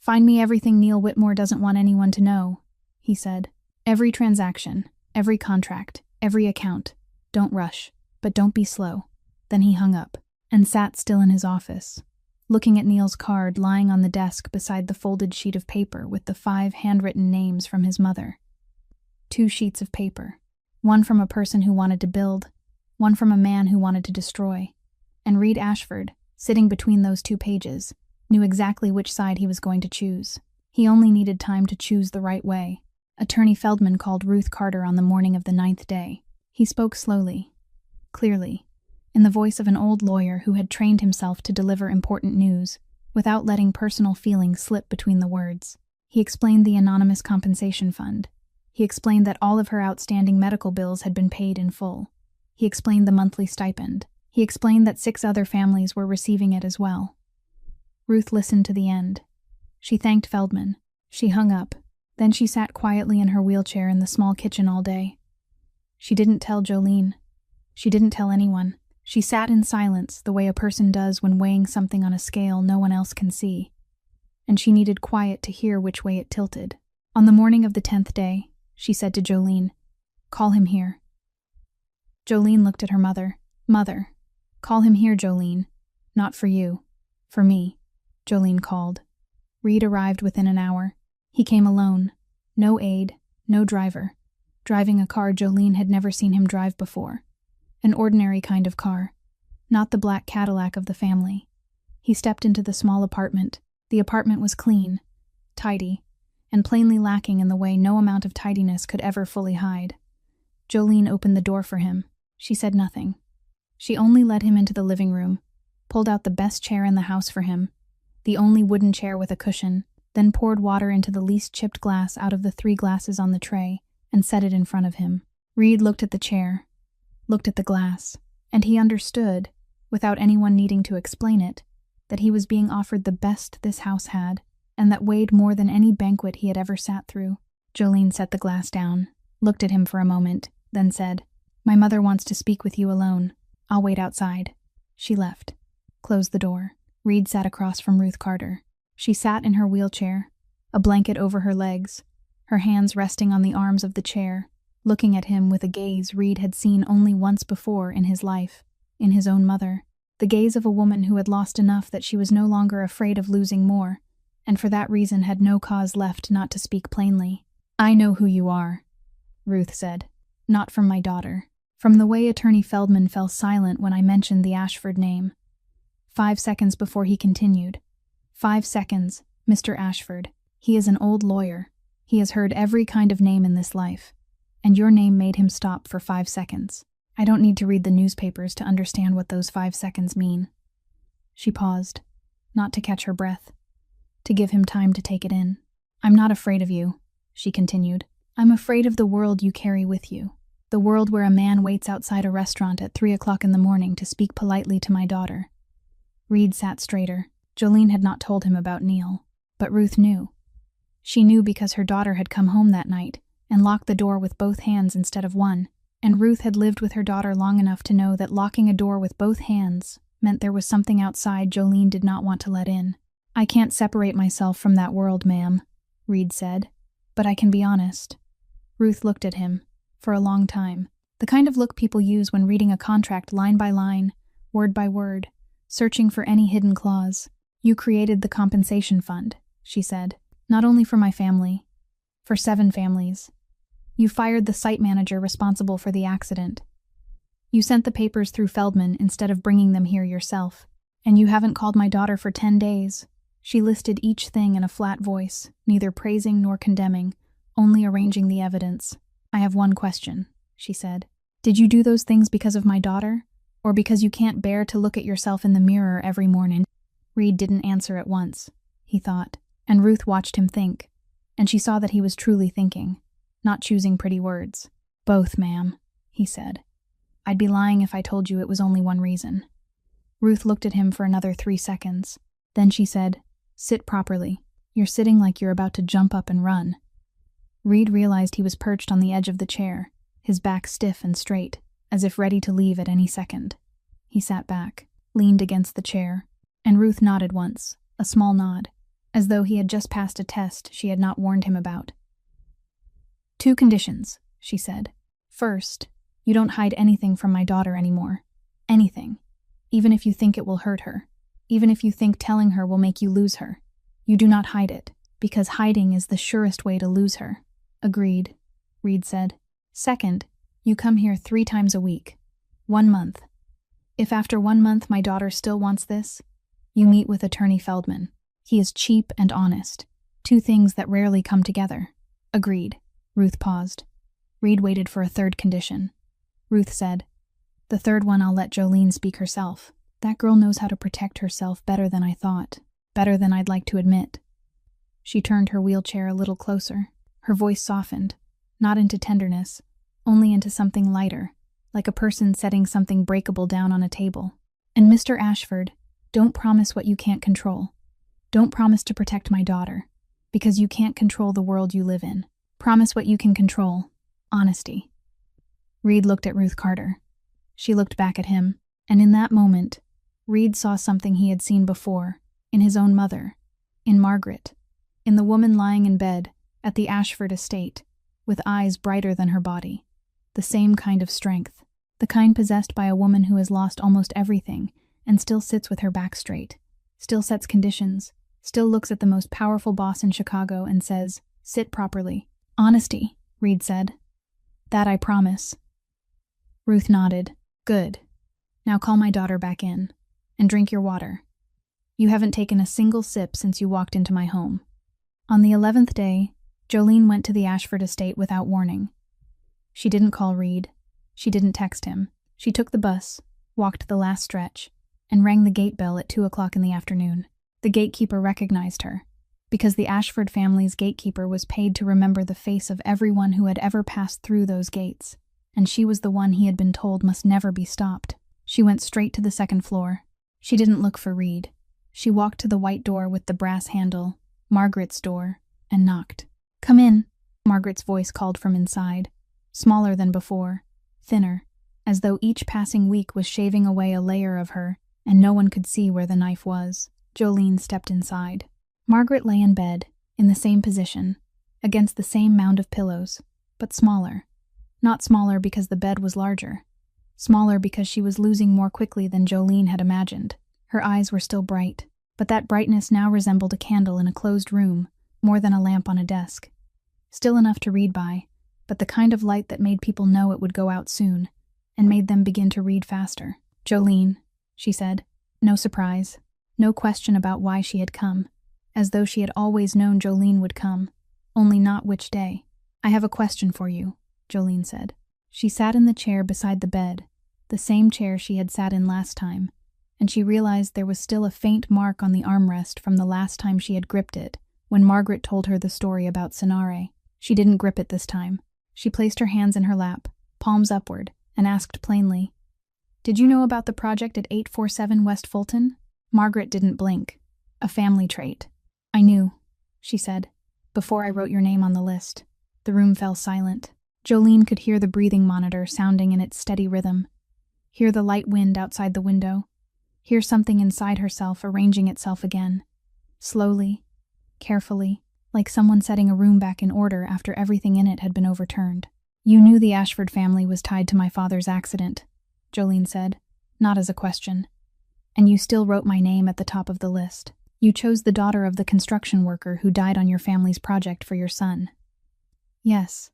"Find me everything Neil Whitmore doesn't want anyone to know," he said. "Every transaction, every contract, every account. Don't rush, but don't be slow." Then he hung up and sat still in his office, looking at Neil's card lying on the desk beside the folded sheet of paper with the 5 handwritten names from his mother. 2 sheets of paper, one from a person who wanted to build, one from a man who wanted to destroy. And Reed Ashford, sitting between those 2 pages, knew exactly which side he was going to choose. He only needed time to choose the right way. Attorney Feldman called Ruth Carter on the morning of the 9th day. He spoke slowly, clearly, in the voice of an old lawyer who had trained himself to deliver important news, without letting personal feelings slip between the words. He explained the anonymous compensation fund. He explained that all of her outstanding medical bills had been paid in full. He explained the monthly stipend. He explained that 6 other families were receiving it as well. Ruth listened to the end. She thanked Feldman. She hung up. Then she sat quietly in her wheelchair in the small kitchen all day. She didn't tell Jolene. She didn't tell anyone. She sat in silence the way a person does when weighing something on a scale no one else can see. And she needed quiet to hear which way it tilted. On the morning of the 10th day, she said to Jolene, "Call him here." Jolene looked at her mother. "Mother, call him here, Jolene. Not for you. For me," Jolene called. Reed arrived within an hour. He came alone. No aide, no driver. Driving a car Jolene had never seen him drive before. An ordinary kind of car. Not the black Cadillac of the family. He stepped into the small apartment. The apartment was clean, tidy, and plainly lacking in the way no amount of tidiness could ever fully hide. Jolene opened the door for him. She said nothing. She only led him into the living room, pulled out the best chair in the house for him, the only wooden chair with a cushion, then poured water into the least chipped glass out of the 3 glasses on the tray and set it in front of him. Reed looked at the chair, looked at the glass, and he understood, without anyone needing to explain it, that he was being offered the best this house had, and that weighed more than any banquet he had ever sat through. Jolene set the glass down, looked at him for a moment, then said, "My mother wants to speak with you alone. I'll wait outside." She left, closed the door. Reed sat across from Ruth Carter. She sat in her wheelchair, a blanket over her legs, her hands resting on the arms of the chair, looking at him with a gaze Reed had seen only once before in his life, in his own mother. The gaze of a woman who had lost enough that she was no longer afraid of losing more, and for that reason had no cause left not to speak plainly. "I know who you are," Ruth said. "Not from my daughter. From the way Attorney Feldman fell silent when I mentioned the Ashford name." 5 seconds before he continued. 5 seconds, Mr. Ashford. He is an old lawyer. He has heard every kind of name in this life. And your name made him stop for 5 seconds. I don't need to read the newspapers to understand what those 5 seconds mean. She paused, not to catch her breath, to give him time to take it in. "I'm not afraid of you," she continued. "I'm afraid of the world you carry with you. The world where a man waits outside a restaurant at 3 o'clock in the morning to speak politely to my daughter." Reed sat straighter. Jolene had not told him about Neil, but Ruth knew. She knew because her daughter had come home that night and locked the door with both hands instead of one, and Ruth had lived with her daughter long enough to know that locking a door with both hands meant there was something outside Jolene did not want to let in. "I can't separate myself from that world, ma'am," Reed said, "but I can be honest." Ruth looked at him, for a long time, the kind of look people use when reading a contract line by line, word by word, searching for any hidden clause. "You created the compensation fund," she said, "not only for my family, for 7 families. You fired the site manager responsible for the accident. You sent the papers through Feldman instead of bringing them here yourself. And you haven't called my daughter for 10 days. She listed each thing in a flat voice, neither praising nor condemning, only arranging the evidence. "I have one question," she said. "Did you do those things because of my daughter? Or because you can't bear to look at yourself in the mirror every morning?" Reed didn't answer at once, he thought, and Ruth watched him think, and she saw that he was truly thinking, not choosing pretty words. "Both, ma'am," he said. "I'd be lying if I told you it was only one reason." Ruth looked at him for another 3 seconds. Then she said, "Sit properly. You're sitting like you're about to jump up and run." Reed realized he was perched on the edge of the chair, his back stiff and straight, as if ready to leave at any second. He sat back, leaned against the chair, and Ruth nodded once, a small nod, as though he had just passed a test she had not warned him about. "2 conditions," she said. "First, you don't hide anything from my daughter anymore. Anything. Even if you think it will hurt her. Even if you think telling her will make you lose her. You do not hide it, because hiding is the surest way to lose her." "Agreed," Reed said. "Second, you come here 3 times a week. 1 month. If after 1 month my daughter still wants this, you meet with Attorney Feldman. He is cheap and honest. 2 things that rarely come together." "Agreed." Ruth paused. Reed waited for a 3rd condition. Ruth said, "The 3rd one I'll let Jolene speak herself. That girl knows how to protect herself better than I thought, better than I'd like to admit." She turned her wheelchair a little closer. Her voice softened, not into tenderness, only into something lighter, like a person setting something breakable down on a table. "And Mr. Ashford, don't promise what you can't control. Don't promise to protect my daughter, because you can't control the world you live in. Promise what you can control. Honesty." Reed looked at Ruth Carter. She looked back at him, and in that moment, Reed saw something he had seen before, in his own mother, in Margaret, in the woman lying in bed at the Ashford estate, with eyes brighter than her body. The same kind of strength, the kind possessed by a woman who has lost almost everything and still sits with her back straight, still sets conditions, still looks at the most powerful boss in Chicago and says, "Sit properly." "Honesty," Reed said. "That I promise." Ruth nodded. "Good. Now call my daughter back in, and drink your water. You haven't taken a single sip since you walked into my home." On the 11th day, Jolene went to the Ashford estate without warning. She didn't call Reed. She didn't text him. She took the bus, walked the last stretch, and rang the gate bell at 2 o'clock in the afternoon. The gatekeeper recognized her, because the Ashford family's gatekeeper was paid to remember the face of everyone who had ever passed through those gates, and she was the one he had been told must never be stopped. She went straight to the 2nd floor. She didn't look for Reed. She walked to the white door with the brass handle, Margaret's door, and knocked. "Come in," Margaret's voice called from inside, smaller than before, thinner, as though each passing week was shaving away a layer of her, and no one could see where the knife was. Jolene stepped inside. Margaret lay in bed, in the same position, against the same mound of pillows, but smaller. Not smaller because the bed was larger. Smaller because she was losing more quickly than Jolene had imagined. Her eyes were still bright, but that brightness now resembled a candle in a closed room, more than a lamp on a desk. Still enough to read by, but the kind of light that made people know it would go out soon, and made them begin to read faster. "Jolene," she said. No surprise, no question about why she had come, as though she had always known Jolene would come, only not which day. "I have a question for you," Jolene said. She sat in the chair beside the bed, the same chair she had sat in last time, and she realized there was still a faint mark on the armrest from the last time she had gripped it, when Margaret told her the story about Sonare. She didn't grip it this time. She placed her hands in her lap, palms upward, and asked plainly, "Did you know about the project at 847 West Fulton?" Margaret didn't blink. A family trait. "I knew," she said, "before I wrote your name on the list." The room fell silent. Jolene could hear the breathing monitor sounding in its steady rhythm, hear the light wind outside the window, hear something inside herself arranging itself again. Slowly, carefully, like someone setting a room back in order after everything in it had been overturned. "You knew the Ashford family was tied to my father's accident," Jolene said, not as a question. "And you still wrote my name at the top of the list. You chose the daughter of the construction worker who died on your family's project for your son." "Yes.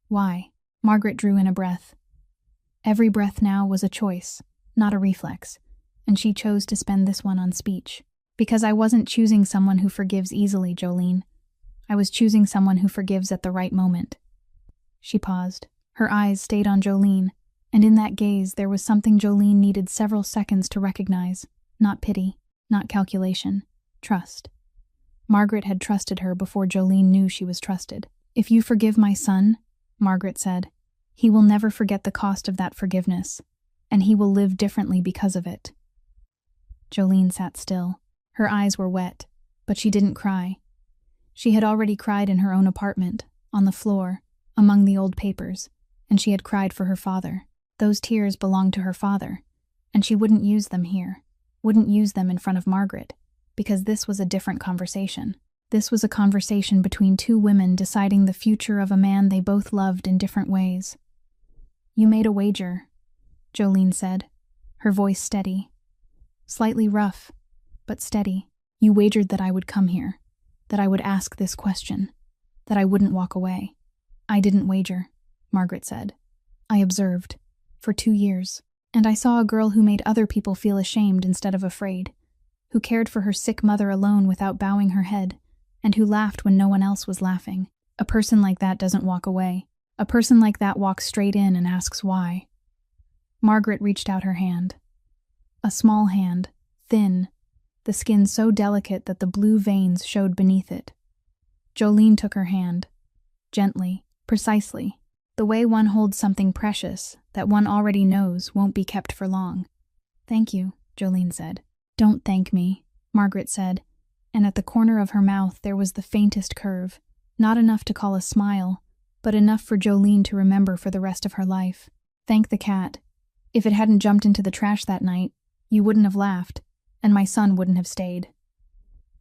Why?" Margaret drew in a breath. Every breath now was a choice, not a reflex, and she chose to spend this one on speech. "Because I wasn't choosing someone who forgives easily, Jolene. I was choosing someone who forgives at the right moment." She paused. Her eyes stayed on Jolene, and in that gaze there was something Jolene needed several seconds to recognize. Not pity, not calculation. Trust. Margaret had trusted her before Jolene knew she was trusted. "If you forgive my son," Margaret said, "he will never forget the cost of that forgiveness, and he will live differently because of it." Jolene sat still. Her eyes were wet, but she didn't cry. She had already cried in her own apartment, on the floor, among the old papers, and she had cried for her father. Those tears belonged to her father, and she wouldn't use them here, wouldn't use them in front of Margaret, because this was a different conversation. This was a conversation between two women deciding the future of a man they both loved in different ways. "You made a wager," Jolene said, her voice steady. Slightly rough, but steady. "You wagered that I would come here, that I would ask this question, that I wouldn't walk away." "I didn't wager," Margaret said. "I observed, for 2 years, and I saw a girl who made other people feel ashamed instead of afraid, who cared for her sick mother alone without bowing her head, and who laughed when no one else was laughing. A person like that doesn't walk away. A person like that walks straight in and asks why." Margaret reached out her hand. A small hand, thin, the skin so delicate that the blue veins showed beneath it. Jolene took her hand, gently, precisely, the way one holds something precious that one already knows won't be kept for long. "Thank you," Jolene said. "Don't thank me," Margaret said, and at the corner of her mouth there was the faintest curve, not enough to call a smile, but enough for Jolene to remember for the rest of her life. "Thank the cat. If it hadn't jumped into the trash that night, you wouldn't have laughed, and my son wouldn't have stayed."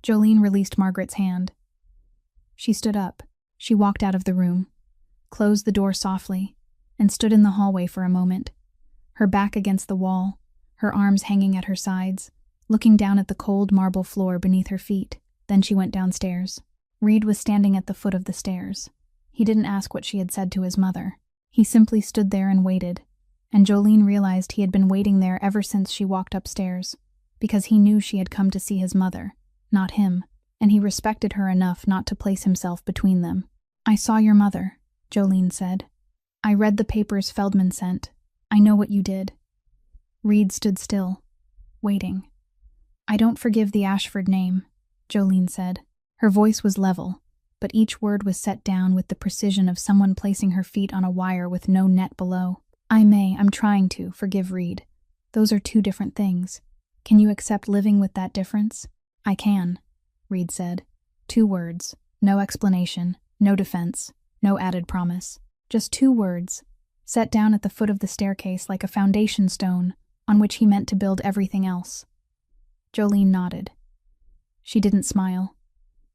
Jolene released Margaret's hand. She stood up. She walked out of the room, closed the door softly, and stood in the hallway for a moment, her back against the wall, her arms hanging at her sides, looking down at the cold marble floor beneath her feet. Then she went downstairs. Reed was standing at the foot of the stairs. He didn't ask what she had said to his mother. He simply stood there and waited, and Jolene realized he had been waiting there ever since she walked upstairs, because he knew she had come to see his mother, not him, and he respected her enough not to place himself between them. "I saw your mother," Jolene said. "I read the papers Feldman sent. I know what you did." Reed stood still, waiting. "I don't forgive the Ashford name," Jolene said. Her voice was level, but each word was set down with the precision of someone placing her feet on a wire with no net below. I'm trying to, forgive Reed. Those are 2 different things. Can you accept living with that difference?" "I can," Reed said. 2 words, no explanation, no defense, no added promise. Just 2 words, set down at the foot of the staircase like a foundation stone on which he meant to build everything else. Jolene nodded. She didn't smile.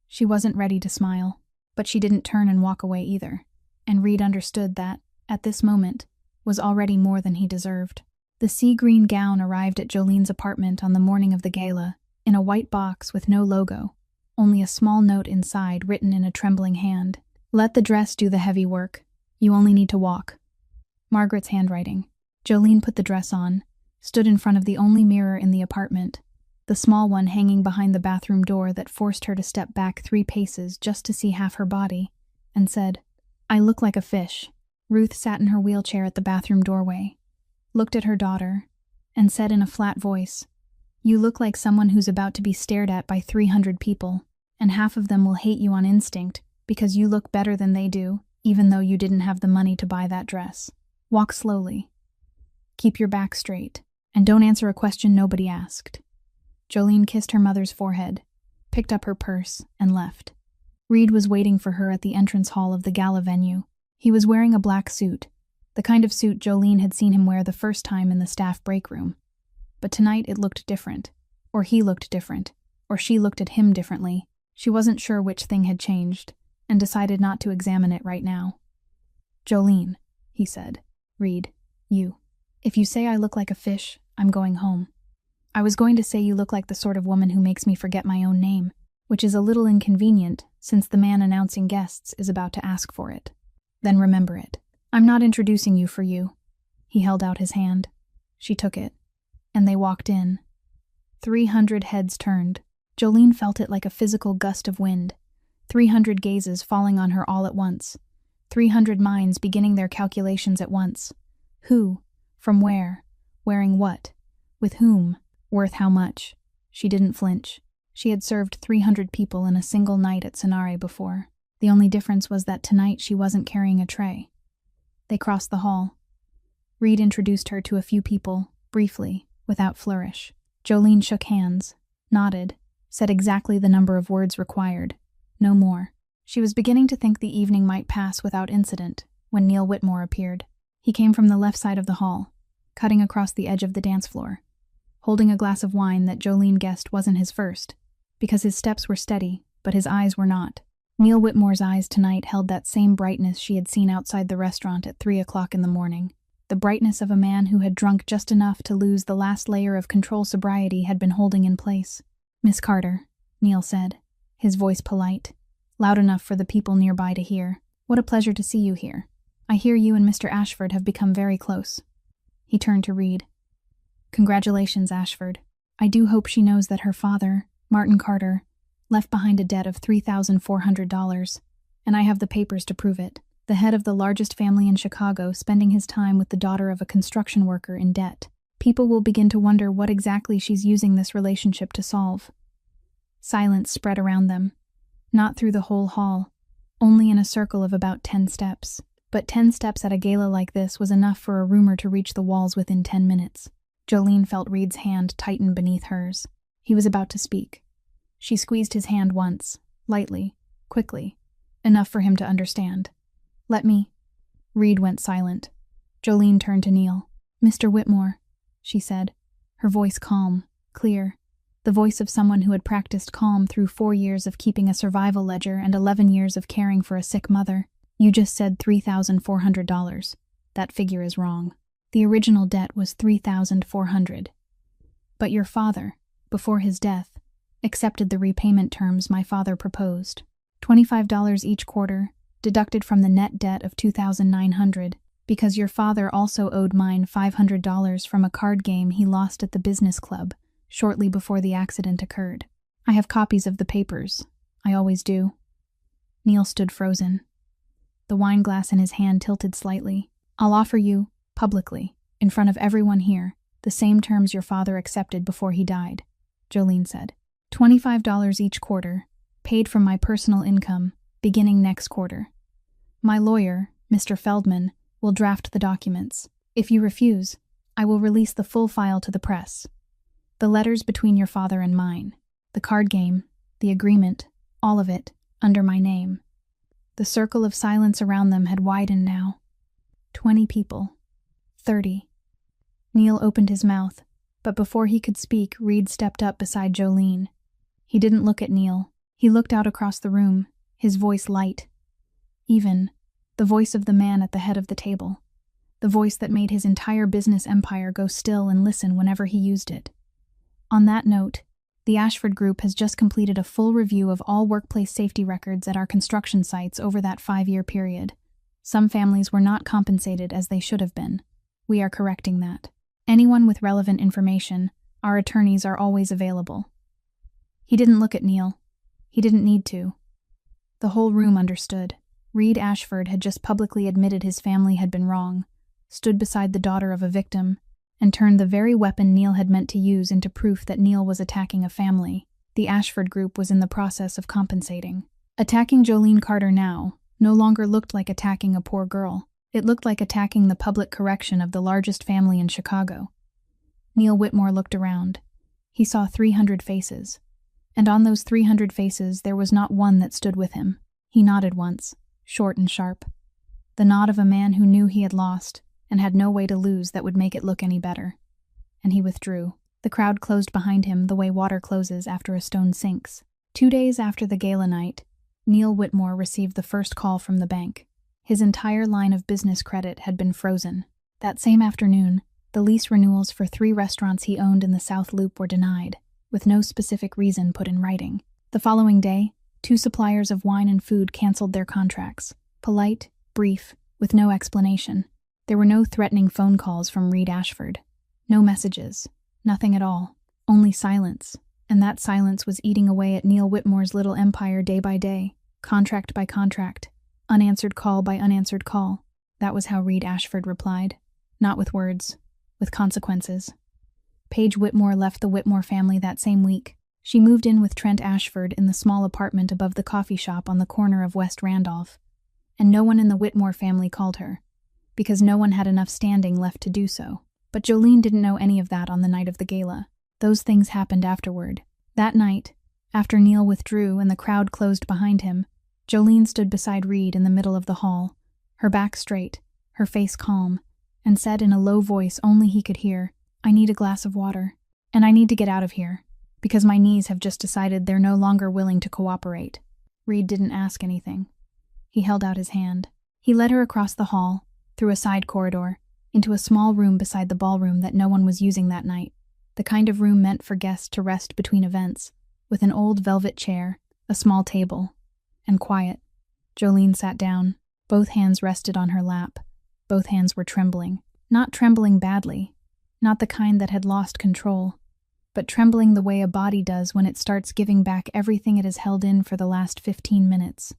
She wasn't ready to smile. But she didn't turn and walk away either, and Reed understood that, at this moment, was already more than he deserved. The sea green gown arrived at Jolene's apartment on the morning of the gala, in a white box with no logo, only a small note inside written in a trembling hand. "Let the dress do the heavy work. You only need to walk." Margaret's handwriting. Jolene put the dress on, stood in front of the only mirror in the apartment, the small one hanging behind the bathroom door that forced her to step back 3 paces just to see half her body, and said, "I look like a fish." Ruth sat in her wheelchair at the bathroom doorway, looked at her daughter, and said in a flat voice, "You look like someone who's about to be stared at by 300 people, and half of them will hate you on instinct because you look better than they do, even though you didn't have the money to buy that dress. Walk slowly. Keep your back straight, and don't answer a question nobody asked." Jolene kissed her mother's forehead, picked up her purse, and left. Reed was waiting for her at the entrance hall of the gala venue. He was wearing a black suit, the kind of suit Jolene had seen him wear the first time in the staff break room. But tonight it looked different, or he looked different, or she looked at him differently. She wasn't sure which thing had changed, and decided not to examine it right now. "Jolene," he said. "Reed, you. If you say I look like a fish, I'm going home. I was going to say you look like the sort of woman who makes me forget my own name, which is a little inconvenient since the man announcing guests is about to ask for it. Then remember it. I'm not introducing you for you." He held out his hand. She took it, and they walked in. 300 heads turned. Jolene felt it like a physical gust of wind, 300 gazes falling on her all at once, 300 minds beginning their calculations at once. Who? From where? Wearing what? With whom? Worth how much? She didn't flinch. She had served 300 people in a single night at Sonare before. The only difference was that tonight she wasn't carrying a tray. They crossed the hall. Reed introduced her to a few people, briefly, without flourish. Jolene shook hands, nodded, said exactly the number of words required, no more. She was beginning to think the evening might pass without incident when Neil Whitmore appeared. He came from the left side of the hall, cutting across the edge of the dance floor, holding a glass of wine that Jolene guessed wasn't his first, because his steps were steady, but his eyes were not. Neil Whitmore's eyes tonight held that same brightness she had seen outside the restaurant at 3 o'clock in the morning. The brightness of a man who had drunk just enough to lose the last layer of control sobriety had been holding in place. "Miss Carter," Neil said, his voice polite, loud enough for the people nearby to hear. "What a pleasure to see you here. I hear you and Mr. Ashford have become very close." He turned to Reed. "Congratulations, Ashford. I do hope she knows that her father, Martin Carter, left behind a debt of $3,400, and I have the papers to prove it. The head of the largest family in Chicago spending his time with the daughter of a construction worker in debt. People will begin to wonder what exactly she's using this relationship to solve." Silence spread around them, not through the whole hall, only in a circle of about 10 steps. But 10 steps at a gala like this was enough for a rumor to reach the walls within 10 minutes. Jolene felt Reed's hand tighten beneath hers. He was about to speak. She squeezed his hand once, lightly, quickly, enough for him to understand. "Let me." Reed went silent. Jolene turned to Neil. "Mr. Whitmore," she said, her voice calm, clear, the voice of someone who had practiced calm through 4 years of keeping a survival ledger and 11 years of caring for a sick mother. "You just said $3,400. That figure is wrong. The original debt was $3,400. But your father, before his death, accepted the repayment terms my father proposed. $25 each quarter, deducted from the net debt of $2,900, because your father also owed mine $500 from a card game he lost at the business club shortly before the accident occurred. I have copies of the papers. I always do." Neil stood frozen. The wine glass in his hand tilted slightly. "I'll offer you, publicly, in front of everyone here, the same terms your father accepted before he died," Jolene said. $25 each quarter, paid from my personal income, beginning next quarter. My lawyer, Mr. Feldman, will draft the documents. If you refuse, I will release the full file to the press. The letters between your father and mine, the card game, the agreement, all of it, under my name." The circle of silence around them had widened now. 20 people. 30. Neil opened his mouth, but before he could speak, Reed stepped up beside Jolene. He didn't look at Neil. He looked out across the room, his voice light, Even the voice of the man at the head of the table. The voice that made his entire business empire go still and listen whenever he used it. On that note, the Ashford Group has just completed a full review of all workplace safety records at our construction sites over that 5-year period. Some families were not compensated as they should have been. We are correcting that. Anyone with relevant information, our attorneys are always available. He didn't look at Neil. He didn't need to. The whole room understood. Reed Ashford had just publicly admitted his family had been wrong, stood beside the daughter of a victim, and turned the very weapon Neil had meant to use into proof that Neil was attacking a family. The Ashford Group was in the process of compensating. Attacking Jolene Carter now no longer looked like attacking a poor girl. It looked like attacking the public correction of the largest family in Chicago. Neil Whitmore looked around. He saw 300 faces. And on those 300 faces there was not one that stood with him. He nodded once, short and sharp. The nod of a man who knew he had lost and had no way to lose that would make it look any better. And he withdrew. The crowd closed behind him the way water closes after a stone sinks. 2 days after the gala night, Neil Whitmore received the first call from the bank. His entire line of business credit had been frozen. That same afternoon, the lease renewals for 3 restaurants he owned in the South Loop were denied, with no specific reason put in writing. The following day, 2 suppliers of wine and food canceled their contracts. Polite, brief, with no explanation. There were no threatening phone calls from Reed Ashford. No messages. Nothing at all. Only silence. And that silence was eating away at Neil Whitmore's little empire day by day, contract by contract, unanswered call by unanswered call. That was how Reed Ashford replied. Not with words, with consequences. Paige Whitmore left the Whitmore family that same week. She moved in with Trent Ashford in the small apartment above the coffee shop on the corner of West Randolph. And no one in the Whitmore family called her, because no one had enough standing left to do so. But Jolene didn't know any of that on the night of the gala. Those things happened afterward. That night, after Neil withdrew and the crowd closed behind him, Jolene stood beside Reed in the middle of the hall, her back straight, her face calm, and said in a low voice only he could hear, "I need a glass of water, and I need to get out of here, because my knees have just decided they're no longer willing to cooperate." Reed didn't ask anything. He held out his hand. He led her across the hall, through a side corridor, into a small room beside the ballroom that no one was using that night, the kind of room meant for guests to rest between events, with an old velvet chair, a small table, and quiet. Jolene sat down. Both hands rested on her lap. Both hands were trembling. Not trembling badly, not the kind that had lost control, but trembling the way a body does when it starts giving back everything it has held in for the last 15 minutes.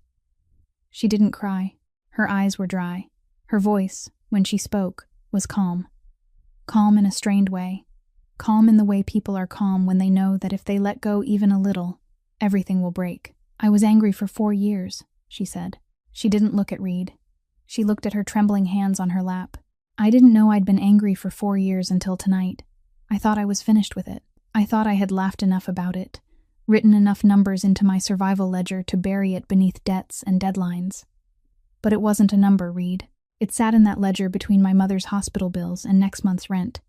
She didn't cry. Her eyes were dry. Her voice, when she spoke, was calm. Calm in a strained way. Calm in the way people are calm when they know that if they let go even a little, everything will break. "I was angry for 4 years, she said. She didn't look at Reed. She looked at her trembling hands on her lap. "I didn't know I'd been angry for 4 years until tonight. I thought I was finished with it. I thought I had laughed enough about it, written enough numbers into my survival ledger to bury it beneath debts and deadlines. But it wasn't a number, Reed. It sat in that ledger between my mother's hospital bills and next month's rent,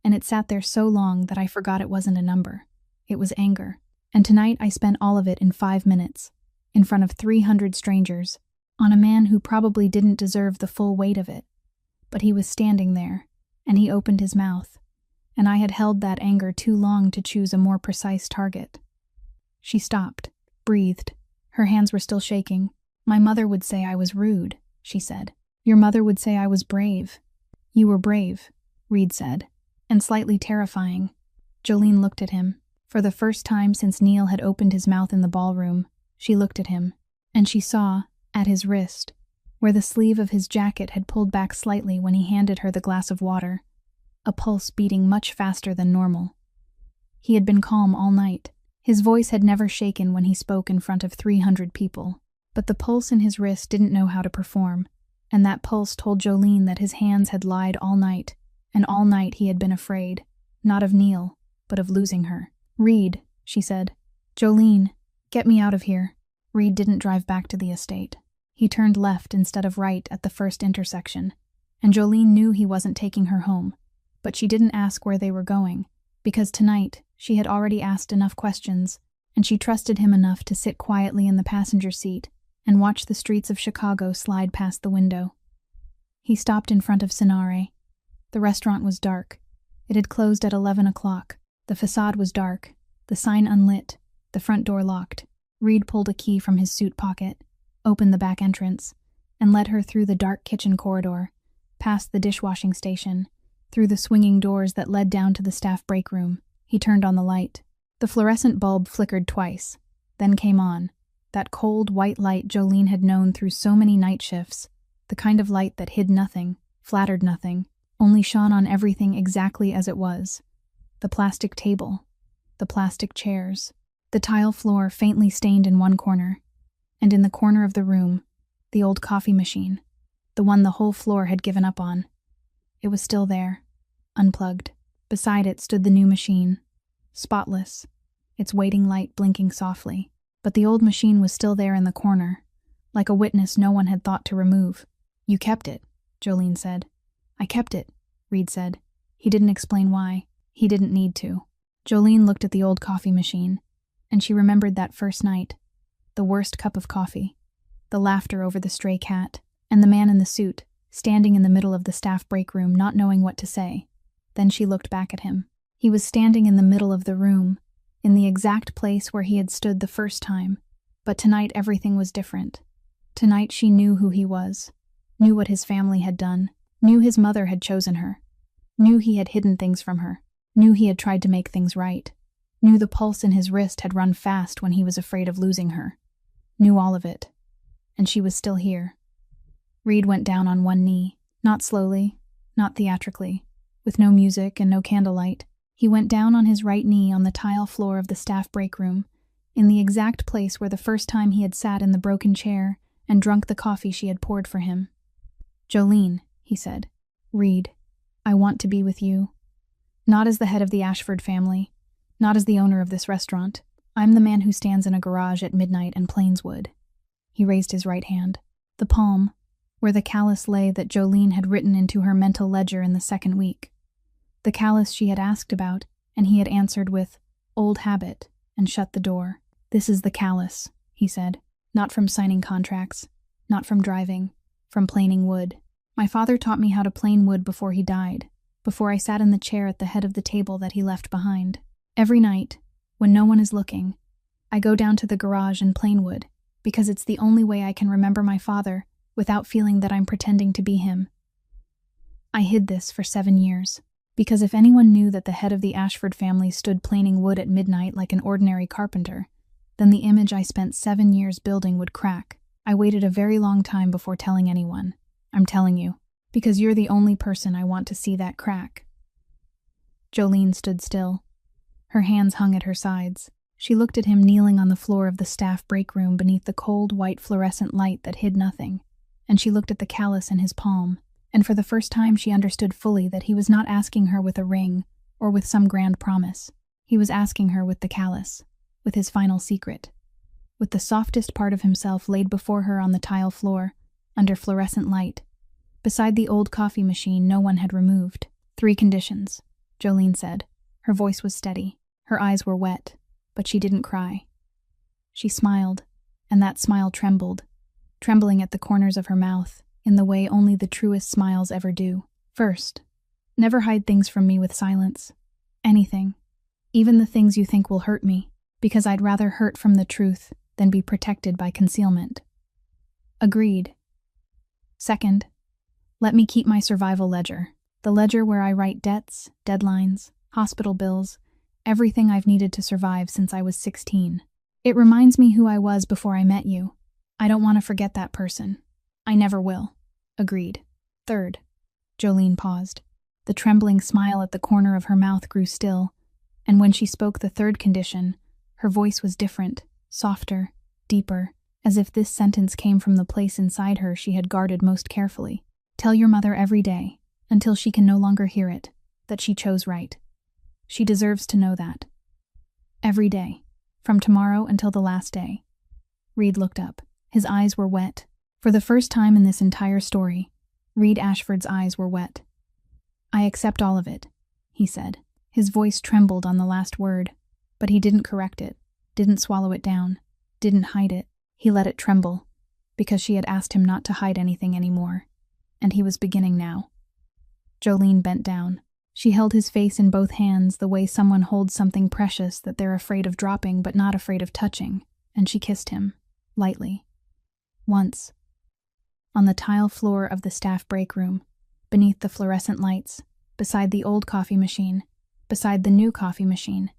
and it sat there so long that I forgot it wasn't a number. It was anger. And tonight I spent all of it in 5 minutes, in front of 300 strangers, on a man who probably didn't deserve the full weight of it. But he was standing there, and he opened his mouth, and I had held that anger too long to choose a more precise target." She stopped, breathed. Her hands were still shaking. "My mother would say I was rude," she said. "Your mother would say I was brave." "You were brave," Reed said, "and slightly terrifying." Jolene looked at him. For the first time since Neil had opened his mouth in the ballroom, she looked at him, and she saw, at his wrist, where the sleeve of his jacket had pulled back slightly when he handed her the glass of water, a pulse beating much faster than normal. He had been calm all night. His voice had never shaken when he spoke in front of 300 people. But the pulse in his wrist didn't know how to perform, and that pulse told Jolene that his hands had lied all night, and all night he had been afraid, not of Neil, but of losing her. "Reed," she said. "Jolene, get me out of here." Reed didn't drive back to the estate. He turned left instead of right at the first intersection, and Jolene knew he wasn't taking her home, but she didn't ask where they were going, because tonight she had already asked enough questions, and she trusted him enough to sit quietly in the passenger seat and watched the streets of Chicago slide past the window. He stopped in front of Sonare. The restaurant was dark. It had closed at 11 o'clock. The facade was dark, the sign unlit, the front door locked. Reed pulled a key from his suit pocket, opened the back entrance, and led her through the dark kitchen corridor, past the dishwashing station, through the swinging doors that led down to the staff break room. He turned on the light. The fluorescent bulb flickered twice, then came on, that cold, white light Jolene had known through so many night shifts, the kind of light that hid nothing, flattered nothing, only shone on everything exactly as it was. The plastic table, the plastic chairs, the tile floor faintly stained in one corner, and in the corner of the room, the old coffee machine, the one the whole floor had given up on. It was still there, unplugged. Beside it stood the new machine, spotless, its waiting light blinking softly. But the old machine was still there in the corner, like a witness no one had thought to remove. "You kept it," Jolene said. "I kept it," Reed said. He didn't explain why. He didn't need to. Jolene looked at the old coffee machine, and she remembered that first night, the worst cup of coffee, the laughter over the stray cat, and the man in the suit, standing in the middle of the staff break room not knowing what to say. Then she looked back at him. He was standing in the middle of the room, in the exact place where he had stood the first time. But tonight everything was different. Tonight she knew who he was, knew what his family had done, knew his mother had chosen her, knew he had hidden things from her, knew he had tried to make things right, knew the pulse in his wrist had run fast when he was afraid of losing her, knew all of it. And she was still here. Reed went down on one knee, not slowly, not theatrically, with no music and no candlelight. He went down on his right knee on the tile floor of the staff break room, in the exact place where the first time he had sat in the broken chair and drunk the coffee she had poured for him. "Jolene," he said. "Reed, I want to be with you. Not as the head of the Ashford family, not as the owner of this restaurant. I'm the man who stands in a garage at midnight and planes wood." He raised his right hand. The palm, where the callus lay that Jolene had written into her mental ledger in the second week. The callus she had asked about, and he had answered with, "Old habit," and shut the door. "This is the callus," he said. "Not from signing contracts, not from driving, from planing wood. My father taught me how to plane wood before he died, before I sat in the chair at the head of the table that he left behind. Every night, when no one is looking, I go down to the garage and plane wood, because it's the only way I can remember my father without feeling that I'm pretending to be him. I hid this for 7 years, because if anyone knew that the head of the Ashford family stood planing wood at midnight like an ordinary carpenter, then the image I spent 7 years building would crack. I waited a very long time before telling anyone. I'm telling you, because you're the only person I want to see that crack." Jolene stood still. Her hands hung at her sides. She looked at him kneeling on the floor of the staff break room beneath the cold, white fluorescent light that hid nothing, and she looked at the callus in his palm, and for the first time she understood fully that he was not asking her with a ring or with some grand promise. He was asking her with the callus, with his final secret, with the softest part of himself laid before her on the tile floor, under fluorescent light, beside the old coffee machine no one had removed. "3 conditions, Jolene said. Her voice was steady. Her eyes were wet, but she didn't cry. She smiled, and that smile trembled, trembling at the corners of her mouth, in the way only the truest smiles ever do. "First, never hide things from me with silence. Anything, even the things you think will hurt me, because I'd rather hurt from the truth than be protected by concealment." "Agreed." "Second, let me keep my survival ledger, the ledger where I write debts, deadlines, hospital bills, everything I've needed to survive since I was 16. It reminds me who I was before I met you. I don't want to forget that person. I never will." "Agreed." "Third." Jolene paused. The trembling smile at the corner of her mouth grew still, and when she spoke the third condition, her voice was different, softer, deeper, as if this sentence came from the place inside her she had guarded most carefully. "Tell your mother every day, until she can no longer hear it, that she chose right. She deserves to know that. Every day, from tomorrow until the last day." Reed looked up. His eyes were wet. For the first time in this entire story, Reed Ashford's eyes were wet. "I accept all of it," he said. His voice trembled on the last word, but he didn't correct it, didn't swallow it down, didn't hide it. He let it tremble, because she had asked him not to hide anything anymore, and he was beginning now. Jolene bent down. She held his face in both hands the way someone holds something precious that they're afraid of dropping but not afraid of touching, and she kissed him, lightly. Once. On the tile floor of the staff break room, beneath the fluorescent lights, beside the old coffee machine, beside the new coffee machine,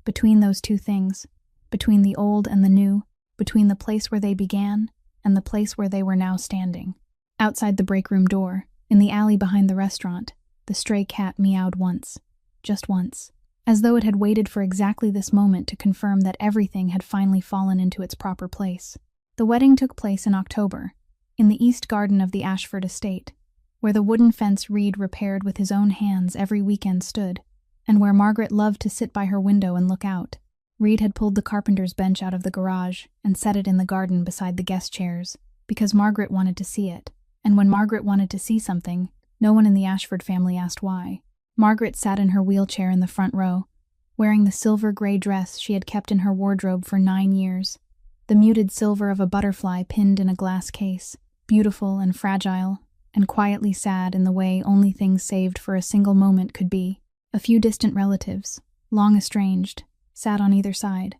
between those two things, between the old and the new, between the place where they began and the place where they were now standing. Outside the break room door, in the alley behind the restaurant, the stray cat meowed once, just once, as though it had waited for exactly this moment to confirm that everything had finally fallen into its proper place. The wedding took place in October, in the east garden of the Ashford estate, where the wooden fence Reed repaired with his own hands every weekend stood, and where Margaret loved to sit by her window and look out. Reed had pulled the carpenter's bench out of the garage and set it in the garden beside the guest chairs, because Margaret wanted to see it, and when Margaret wanted to see something, no one in the Ashford family asked why. Margaret sat in her wheelchair in the front row, wearing the silver-gray dress she had kept in her wardrobe for 9 years, the muted silver of a butterfly pinned in a glass case, beautiful and fragile, and quietly sad in the way only things saved for a single moment could be. A few distant relatives, long estranged, sat on either side,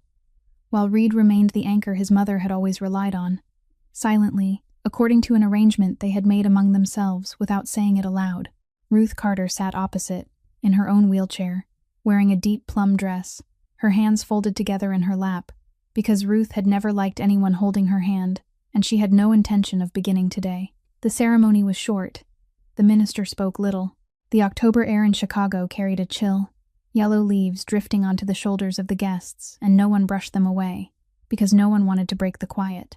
while Reed remained the anchor his mother had always relied on, silently, according to an arrangement they had made among themselves without saying it aloud. Ruth Carter sat opposite, in her own wheelchair, wearing a deep plum dress, her hands folded together in her lap, because Ruth had never liked anyone holding her hand, and she had no intention of beginning today. The ceremony was short. The minister spoke little. The October air in Chicago carried a chill, yellow leaves drifting onto the shoulders of the guests, and no one brushed them away, because no one wanted to break the quiet.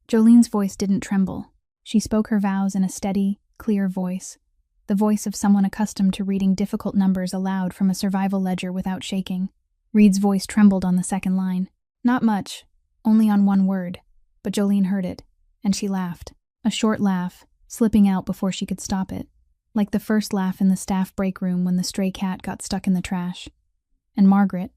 Jolene's voice didn't tremble. She spoke her vows in a steady, clear voice, the voice of someone accustomed to reading difficult numbers aloud from a survival ledger without shaking. Reed's voice trembled on the second line. Not much, only on one word, but Jolene heard it, and she laughed. A short laugh, slipping out before she could stop it, like the first laugh in the staff break room when the stray cat got stuck in the trash. And Margaret,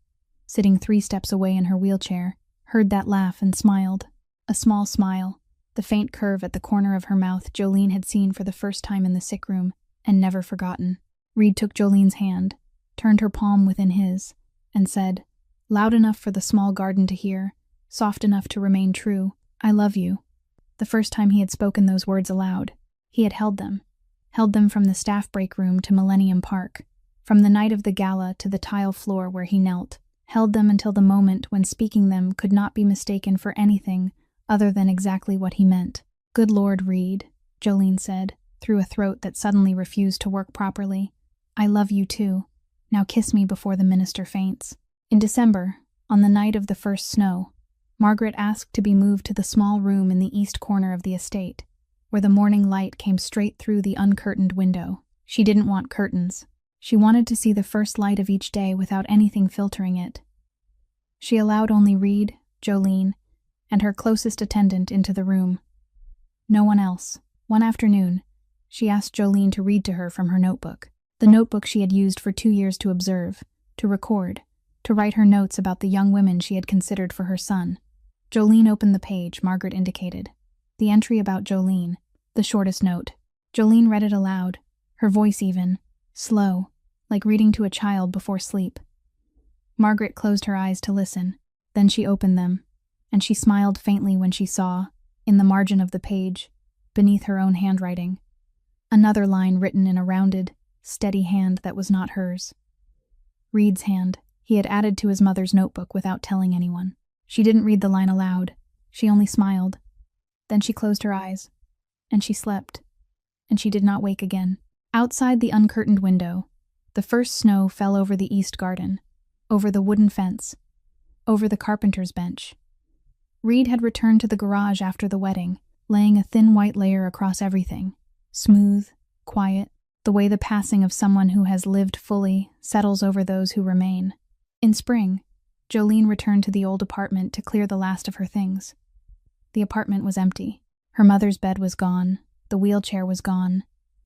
sitting 3 steps away in her wheelchair, heard that laugh and smiled. A small smile, the faint curve at the corner of her mouth Jolene had seen for the first time in the sick room, and never forgotten. Reed took Jolene's hand, turned her palm within his, and said, loud enough for the small garden to hear, soft enough to remain true, I love you. The first time he had spoken those words aloud, he had held them from the staff break room to Millennium Park, from the night of the gala to the tile floor where he knelt, held them until the moment when speaking them could not be mistaken for anything other than exactly what he meant. Good Lord, Reed, Jolene said, through a throat that suddenly refused to work properly. I love you too. Now kiss me before the minister faints. In December, on the night of the first snow, Margaret asked to be moved to the small room in the east corner of the estate, where the morning light came straight through the uncurtained window. She didn't want curtains. She wanted to see the first light of each day without anything filtering it. She allowed only Reed, Jolene, and her closest attendant into the room. No one else. One afternoon, she asked Jolene to read to her from her notebook, the notebook she had used for 2 years to observe, to record, to write her notes about the young women she had considered for her son. Jolene opened the page Margaret indicated, the entry about Jolene, the shortest note. Jolene read it aloud, her voice even, slow, like reading to a child before sleep. Margaret closed her eyes to listen, then she opened them, and she smiled faintly when she saw, in the margin of the page, beneath her own handwriting, another line written in a rounded, steady hand that was not hers. Reed's hand. He had added to his mother's notebook without telling anyone. She didn't read the line aloud. She only smiled. Then she closed her eyes, and she slept, and she did not wake again. Outside the uncurtained window, the first snow fell over the east garden, over the wooden fence, over the carpenter's bench. Reed had returned to the garage after the wedding, laying a thin white layer across everything, smooth, quiet, the way the passing of someone who has lived fully settles over those who remain. In spring, Jolene returned to the old apartment to clear the last of her things. The apartment was empty. Her mother's bed was gone, the wheelchair was gone,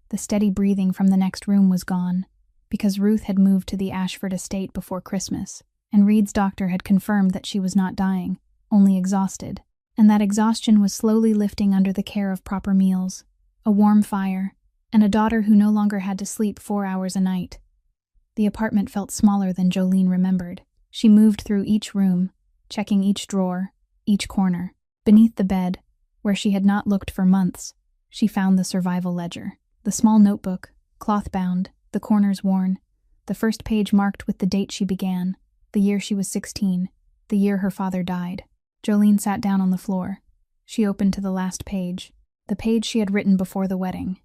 the steady breathing from the next room was gone, because Ruth had moved to the Ashford estate before Christmas, and Reed's doctor had confirmed that she was not dying, only exhausted, and that exhaustion was slowly lifting under the care of proper meals, a warm fire, and a daughter who no longer had to sleep 4 hours a night. The apartment felt smaller than Jolene remembered. She moved through each room, checking each drawer, each corner. Beneath the bed, where she had not looked for months, she found the survival ledger. The small notebook, cloth-bound, the corners worn, the first page marked with the date she began, the year she was 16, the year her father died. Jolene sat down on the floor. She opened to the last page, the page she had written before the wedding.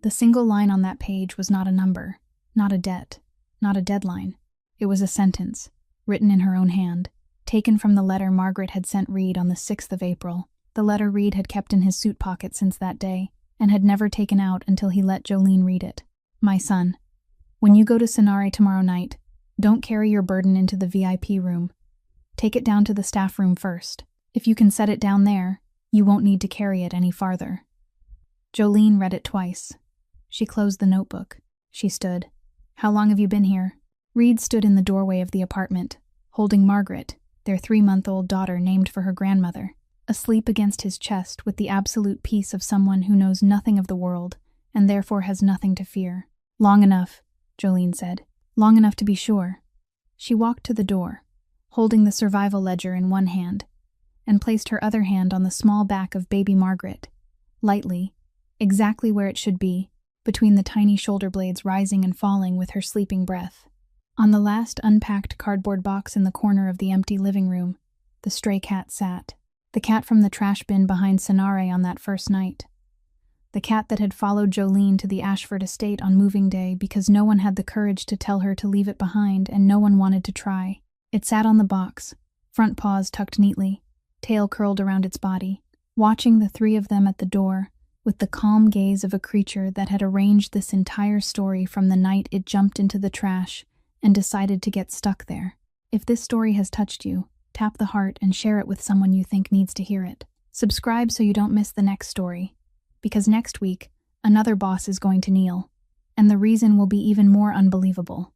The single line on that page was not a number, not a debt, not a deadline. It was a sentence, written in her own hand, taken from the letter Margaret had sent Reed on the 6th of April. The letter Reed had kept in his suit pocket since that day, and had never taken out until he let Jolene read it. My son, when you go to Sonare tomorrow night, don't carry your burden into the VIP room. Take it down to the staff room first. If you can set it down there, you won't need to carry it any farther. Jolene read it twice. She closed the notebook. She stood. How long have you been here? Reed stood in the doorway of the apartment, holding Margaret, their 3-month-old daughter named for her grandmother, asleep against his chest with the absolute peace of someone who knows nothing of the world and therefore has nothing to fear. Long enough, Jolene said. Long enough to be sure. She walked to the door, holding the survival ledger in one hand, and placed her other hand on the small back of baby Margaret, lightly, exactly where it should be, between the tiny shoulder blades rising and falling with her sleeping breath. On the last unpacked cardboard box in the corner of the empty living room, the stray cat sat. The cat from the trash bin behind Sonare on that first night. The cat that had followed Jolene to the Ashford estate on moving day because no one had the courage to tell her to leave it behind and no one wanted to try. It sat on the box, front paws tucked neatly, tail curled around its body, watching the three of them at the door with the calm gaze of a creature that had arranged this entire story from the night it jumped into the trash and decided to get stuck there. If this story has touched you, tap the heart and share it with someone you think needs to hear it. Subscribe so you don't miss the next story, because next week, another boss is going to kneel, and the reason will be even more unbelievable.